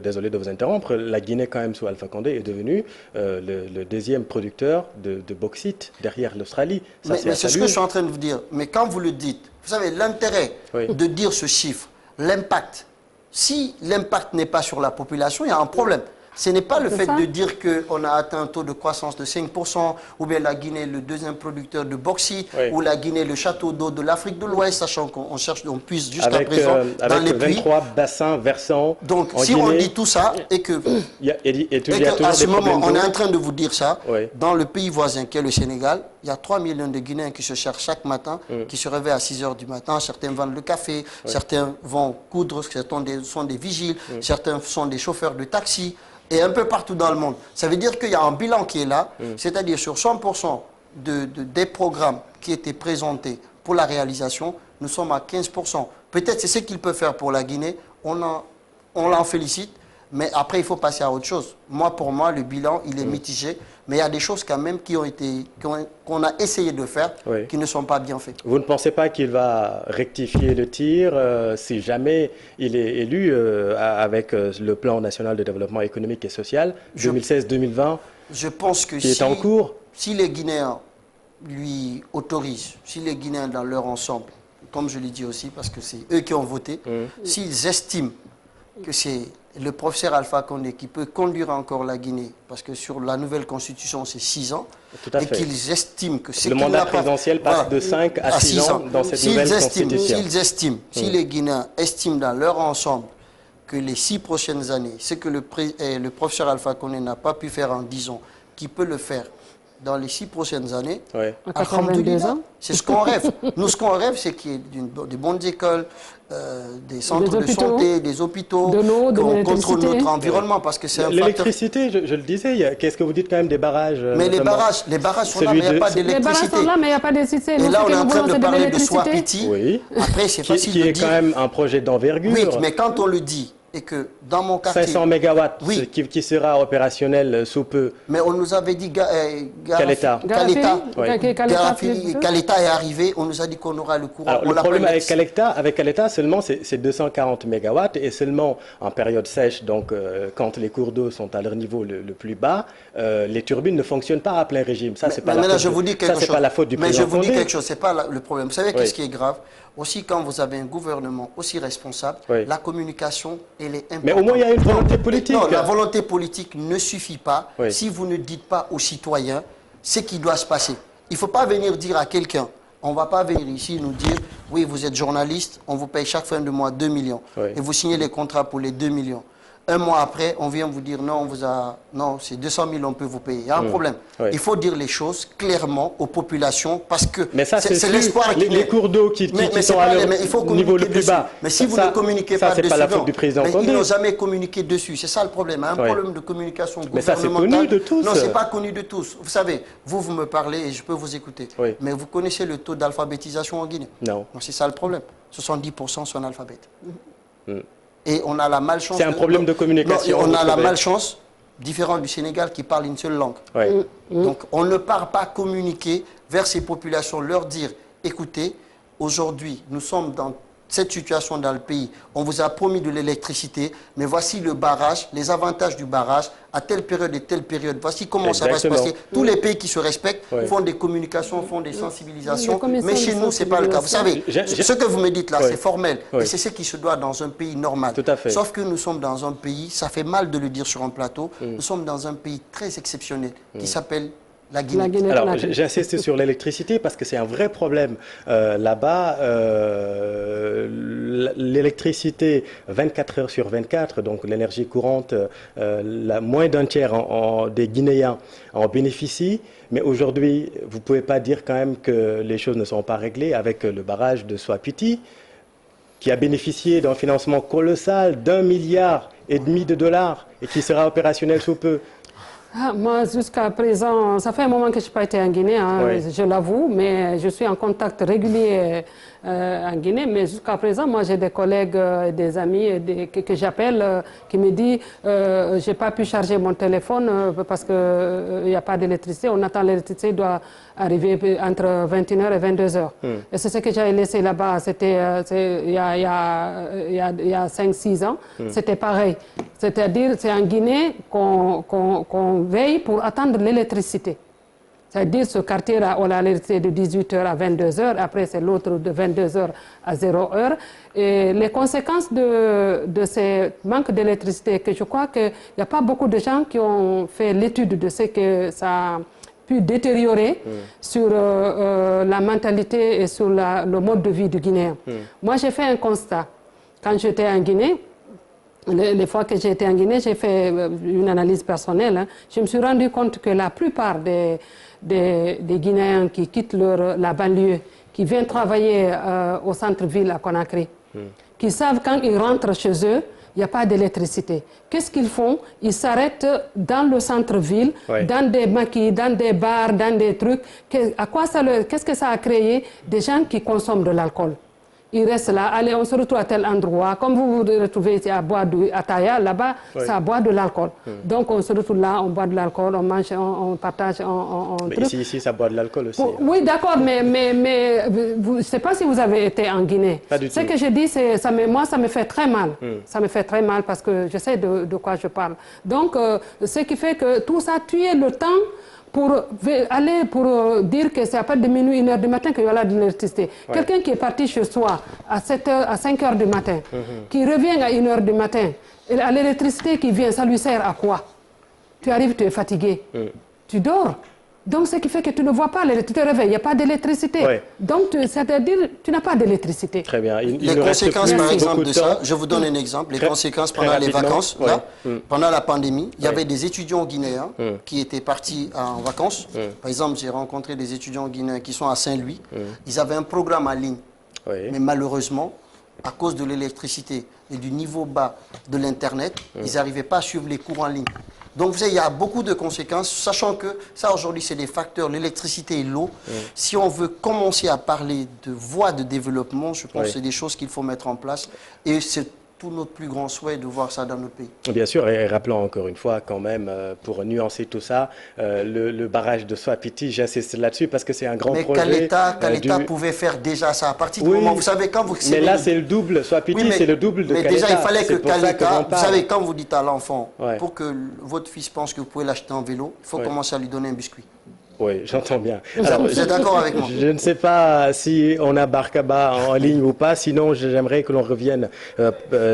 désolé de vous interrompre, la Guinée quand même sous Alpha Condé est devenue le deuxième producteur de bauxite derrière l'Australie. Mais c'est ce que je suis en train de vous dire. Mais quand vous le dites, vous savez, l'intérêt de dire ce chiffre, l'impact, si l'impact n'est pas sur la population, il y a un problème. Ce n'est pas le fait de dire qu'on a atteint un taux de croissance de 5%, ou bien la Guinée est le deuxième producteur de bauxite, ou la Guinée est le château d'eau de l'Afrique de l'Ouest, sachant qu'on cherche, on puise jusqu'à présent dans les puits. 23 bassins versants. Donc, si on dit tout ça, et que à ce moment, on est en train de vous dire ça, dans le pays voisin qui est le Sénégal, il y a 3 millions de Guinéens qui se cherchent chaque matin, qui se réveillent à 6 h du matin. Certains vendent le café, certains vont coudre, certains sont des vigiles, certains sont des chauffeurs de taxi. Et un peu partout dans le monde. Ça veut dire qu'il y a un bilan qui est là, c'est-à-dire sur 100% des programmes qui étaient présentés pour la réalisation, nous sommes à 15%. Peut-être c'est ce qu'il peut faire pour la Guinée, on l'en félicite, mais après il faut passer à autre chose. Pour moi, le bilan, il est mitigé, mais il y a des choses quand même qu'on a essayé de faire, qui ne sont pas bien faites. Vous ne pensez pas qu'il va rectifier le tir si jamais il est élu avec le plan national de développement économique et social 2016-2020 Je pense que qui est en cours? Si les Guinéens lui autorisent, si les Guinéens dans leur ensemble, comme je l'ai dit aussi, parce que c'est eux qui ont voté, s'ils estiment que c'est le professeur Alpha Condé qui peut conduire encore la Guinée, parce que sur la nouvelle constitution, c'est 6 ans, et qu'ils estiment que c'est... Le mandat présidentiel passe de 5 à 6 ans dans cette nouvelle constitution. S'ils estiment, si les Guinéens estiment dans leur ensemble que les 6 prochaines années, ce que le professeur Alpha Condé n'a pas pu faire en 10 ans, qu'il peut le faire dans les 6 prochaines années, c'est ce qu'on rêve. Nous, ce qu'on rêve, c'est qu'il y ait des bonnes écoles, des centres de santé, des hôpitaux, qu'on contrôle notre environnement, parce que c'est un facteur... L'électricité, je le disais, qu'est-ce que vous dites quand même des barrages? Mais les barrages sont là, mais il n'y a pas d'électricité. Les barrages sont là, mais il n'y a pas d'électricité. Et là, on est en train de parler de Swapiti. Après, c'est facile de dire... Qui est quand même un projet d'envergure. Oui, mais quand on le dit, et que dans mon quartier... 500 mégawatts, qui sera opérationnel sous peu. Mais on nous avait dit... Caleta est arrivé, on nous a dit qu'on aura le courant. Alors, le problème avec Caleta seulement, c'est 240 mégawatts, et seulement en période sèche, donc quand les cours d'eau sont à leur niveau le plus bas, les turbines ne fonctionnent pas à plein régime. Ça, c'est pas la faute du président. Mais je vous dis quelque chose, c'est pas le problème. Vous savez qu'est-ce qui est grave? Aussi, quand vous avez un gouvernement aussi responsable, la communication, elle est importante. Mais au moins, il y a une volonté politique. Non, la volonté politique ne suffit pas si vous ne dites pas aux citoyens ce qui doit se passer. Il ne faut pas venir dire à quelqu'un, on ne va pas venir ici nous dire, oui, vous êtes journaliste, on vous paye chaque fin de mois 2 millions. Et vous signez les contrats pour les 2 millions. Un mois après, on vient vous dire non, non, c'est 200 000, on peut vous payer. Il y a un problème. Oui. Il faut dire les choses clairement aux populations parce que c'est l'espoir qui les cours d'eau qui sont à leur niveau le plus bas. Mais si vous ne communiquez pas dessus, c'est pas la faute du président Condé. Ils n'ont jamais communiqué dessus. C'est ça le problème. Un problème de communication gouvernementale. Mais ça, c'est connu de tous. Non, c'est pas connu de tous. Vous savez, vous me parlez et je peux vous écouter. Oui. Mais vous connaissez le taux d'alphabétisation en Guinée? Non. C'est ça le problème. 70% sont analphabètes. Et on a la malchance... C'est un problème de communication. On a la malchance, différente du Sénégal, qui parle une seule langue. Ouais. Donc, on ne part pas communiquer vers ces populations, leur dire, écoutez, aujourd'hui, nous sommes dans cette situation dans le pays. On vous a promis de l'électricité, mais voici le barrage, les avantages du barrage, à telle période et telle période. Voici comment ça va se passer. Tous les pays qui se respectent font des communications, font des sensibilisations, mais chez nous, ce n'est pas le cas. Vous savez, ce que vous me dites là, c'est formel, et c'est ce qui se doit dans un pays normal. Tout à fait. Sauf que nous sommes dans un pays, ça fait mal de le dire sur un plateau, nous sommes dans un pays très exceptionnel qui s'appelle la Guinée. Alors, j'insiste sur l'électricité parce que c'est un vrai problème. Là-bas, l'électricité 24 heures sur 24, donc l'énergie courante, moins d'un tiers des Guinéens en bénéficient. Mais aujourd'hui, vous ne pouvez pas dire quand même que les choses ne sont pas réglées avec le barrage de Soapiti, qui a bénéficié d'un financement colossal d'1,5 milliard de dollars et qui sera opérationnel sous peu. Moi, jusqu'à présent, ça fait un moment que je n'ai pas été en Guinée, je l'avoue, mais je suis en contact régulier en Guinée. Mais jusqu'à présent, moi, j'ai des collègues, des amis que j'appelle, qui me disent je n'ai pas pu charger mon téléphone parce qu'il n'y a pas d'électricité. On attend l'électricité, doit arriver entre 21h et 22h. Et c'est ce que j'avais laissé là-bas, c'était il y a 5-6 ans. C'était pareil. C'est-à-dire, c'est en Guinée qu'on veille pour attendre l'électricité. C'est-à-dire, ce quartier-là, on a l'électricité de 18h à 22h, après c'est l'autre de 22h à 0h. Et les conséquences de ce manque d'électricité, que je crois qu'il n'y a pas beaucoup de gens qui ont fait l'étude de ce que ça a pu détériorer sur la mentalité et sur le mode de vie du Guinéen. Moi, j'ai fait un constat. Quand j'étais en Guinée, les fois que j'ai été en Guinée, j'ai fait une analyse personnelle. Je me suis rendu compte que la plupart des Guinéens qui quittent la banlieue, qui viennent travailler au centre-ville à Conakry, qui savent quand ils rentrent chez eux, il n'y a pas d'électricité. Qu'est-ce qu'ils font? Ils s'arrêtent dans le centre-ville, dans des maquis, dans des bars, dans des trucs. Qu'est-ce que ça a créé? Des gens qui consomment de l'alcool. Ils restent là, allez, on se retrouve à tel endroit. Comme vous vous retrouvez ici à Taya, là-bas, ça boit de l'alcool. Donc on se retrouve là, on boit de l'alcool, on mange, on partage, mais ici, ça boit de l'alcool aussi. Oui, d'accord, mais je ne sais pas si vous avez été en Guinée. Pas du tout. Ce que je dis, moi, ça me fait très mal. Ça me fait très mal parce que je sais de quoi je parle. Donc, ce qui fait que tout ça, tuer le temps pour dire que c'est à partir de minuit, 1h du matin qu'il y aura de l'électricité. Quelqu'un qui est parti chez soi à 7h, à 5h du matin, qui revient à 1h du matin, et à l'électricité qui vient, ça lui sert à quoi? Tu arrives, tu es fatigué, tu dors. Donc, ce qui fait que tu ne vois pas, tu te réveilles, il n'y a pas d'électricité. Donc, c'est-à-dire, tu n'as pas d'électricité. Très bien. Les conséquences, par exemple, de ça, je vous donne un exemple. Les conséquences pendant les vacances, là, pendant la pandémie, il y avait des étudiants guinéens qui étaient partis en vacances. Par exemple, j'ai rencontré des étudiants guinéens qui sont à Saint-Louis. Ils avaient un programme en ligne. Mais malheureusement, à cause de l'électricité et du niveau bas de l'Internet, ils n'arrivaient pas à suivre les cours en ligne. Donc, vous savez, il y a beaucoup de conséquences, sachant que ça, aujourd'hui, c'est des facteurs, l'électricité et l'eau. Si on veut commencer à parler de voies de développement, je pense que c'est des choses qu'il faut mettre en place. Et c'est tout notre plus grand souhait de voir ça dans notre pays. Bien sûr, et rappelons encore une fois quand même, pour nuancer tout ça, le barrage de Soapiti, j'insiste là-dessus parce que c'est un grand projet. Mais quel État pouvait faire déjà ça à partir du moment, vous savez, quand vous... Mais là, c'est le double, Soapiti, c'est le double de Mais quel déjà, État. il fallait que quel État, vous savez, quand vous dites à l'enfant, Ouais. pour que votre fils pense que vous pouvez l'acheter en vélo, il faut commencer à lui donner un biscuit. Oui, j'entends bien. Alors, vous êtes d'accord avec moi? Je ne sais pas si on a Barkaba en ligne ou pas, sinon j'aimerais que l'on revienne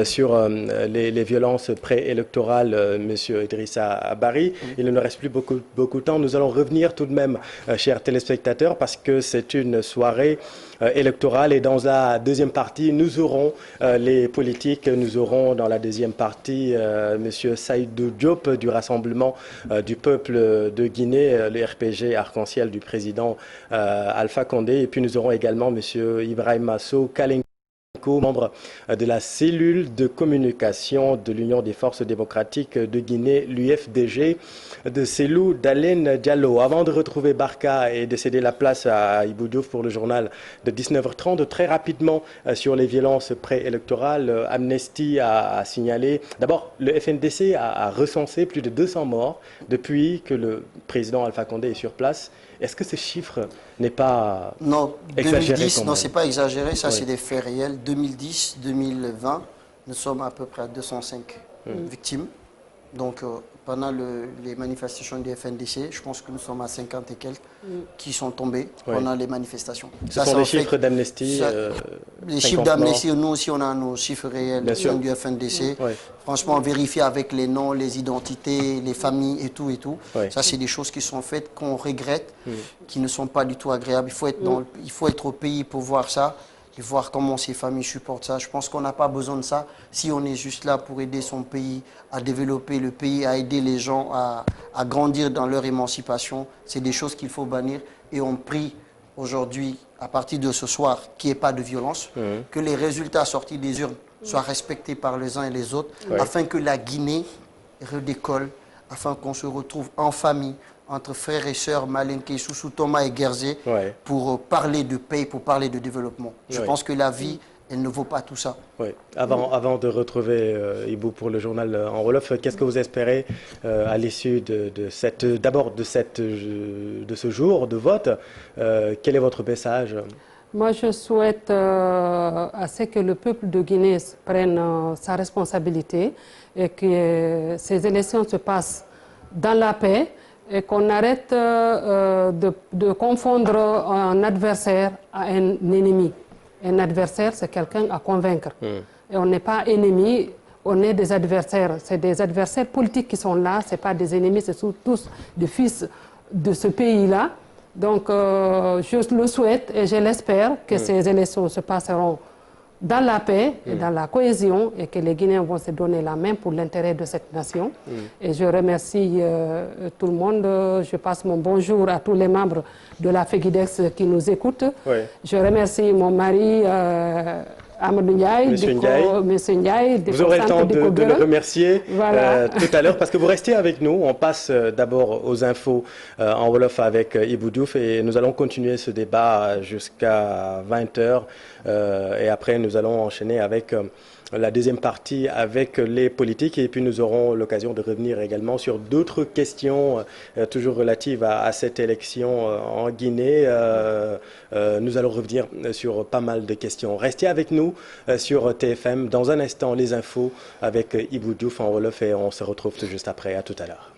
sur les violences préélectorales, Monsieur Idrissa Bary. Il ne nous reste plus beaucoup de temps. Nous allons revenir tout de même, chers téléspectateurs, parce que c'est une soirée électorale et dans la deuxième partie, nous aurons les politiques. Nous aurons dans la deuxième partie Monsieur Saïdou Diop du Rassemblement du peuple de Guinée, le RPG Arc-en-Ciel du président Alpha Condé. Et puis nous aurons également Monsieur Ibrahima Sow Kalenko, membre de la cellule de communication de l'Union des forces démocratiques de Guinée, l'UFDG, de Cellou Dalein Diallo. Avant de retrouver Barka et de céder la place à Ibou Diouf pour le journal de 19h30, très rapidement sur les violences préélectorales, Amnesty a signalé, d'abord le FNDC a recensé plus de 200 morts depuis que le président Alpha Condé est sur place. Est-ce que ce chiffre n'est pas exagéré? 2010, non, c'est pas exagéré, ça c'est des faits réels. 2010, 2020, nous sommes à peu près à 205 victimes. Donc pendant les manifestations du FNDC, je pense que nous sommes à 50 et quelques qui sont tombés pendant les manifestations. Ce sont des chiffres d'Amnesty. Les chiffres d'Amnesty, nous aussi on a nos chiffres réels du FNDC. Franchement, vérifier avec les noms, les identités, les familles et tout et tout. Ça, c'est des choses qui sont faites, qu'on regrette, qui ne sont pas du tout agréables. Il faut être au pays pour voir ça et voir comment ces familles supportent ça. Je pense qu'on n'a pas besoin de ça si on est juste là pour aider son pays à développer le pays, à aider les gens à grandir dans leur émancipation. C'est des choses qu'il faut bannir et on prie aujourd'hui, à partir de ce soir, qu'il n'y ait pas de violence, que les résultats sortis des urnes soient respectés par les uns et les autres, afin que la Guinée redécolle, afin qu'on se retrouve en famille, entre frères et sœurs, Malinké, Soussou, Thomas et Guerzé, pour parler de paix, pour parler de développement. Je pense que la vie, elle ne vaut pas tout ça. Avant de retrouver Ibou pour le journal en Wolof, qu'est-ce que vous espérez à l'issue de ce jour de vote? Quel est votre message? Moi, je souhaite à ce que le peuple de Guinée prenne sa responsabilité et que ces élections se passent dans la paix et qu'on arrête de confondre un adversaire à un ennemi. Un adversaire, c'est quelqu'un à convaincre. Et on n'est pas ennemis, on est des adversaires. C'est des adversaires politiques qui sont là, ce n'est pas des ennemis, c'est tous des fils de ce pays-là. Donc, je le souhaite et je l'espère que ces élections se passeront dans la paix et dans la cohésion et que les Guinéens vont se donner la main pour l'intérêt de cette nation. Et je remercie tout le monde. Je passe mon bonjour à tous les membres de la FEGIDEX qui nous écoutent. Je remercie mon mari Amadou Ndiaye, Monsieur Ndiaye. Vous aurez le temps de le remercier tout à l'heure parce que vous restez avec nous. On passe d'abord aux infos en Wolof avec Ibou Diouf et nous allons continuer ce débat jusqu'à 20h. Et après, nous allons enchaîner avec la deuxième partie avec les politiques et puis nous aurons l'occasion de revenir également sur d'autres questions toujours relatives à cette élection en Guinée. Nous allons revenir sur pas mal de questions. Restez avec nous sur TFM. Dans un instant, les infos avec Ibou Diouf en Wolof et on se retrouve tout juste après. À tout à l'heure.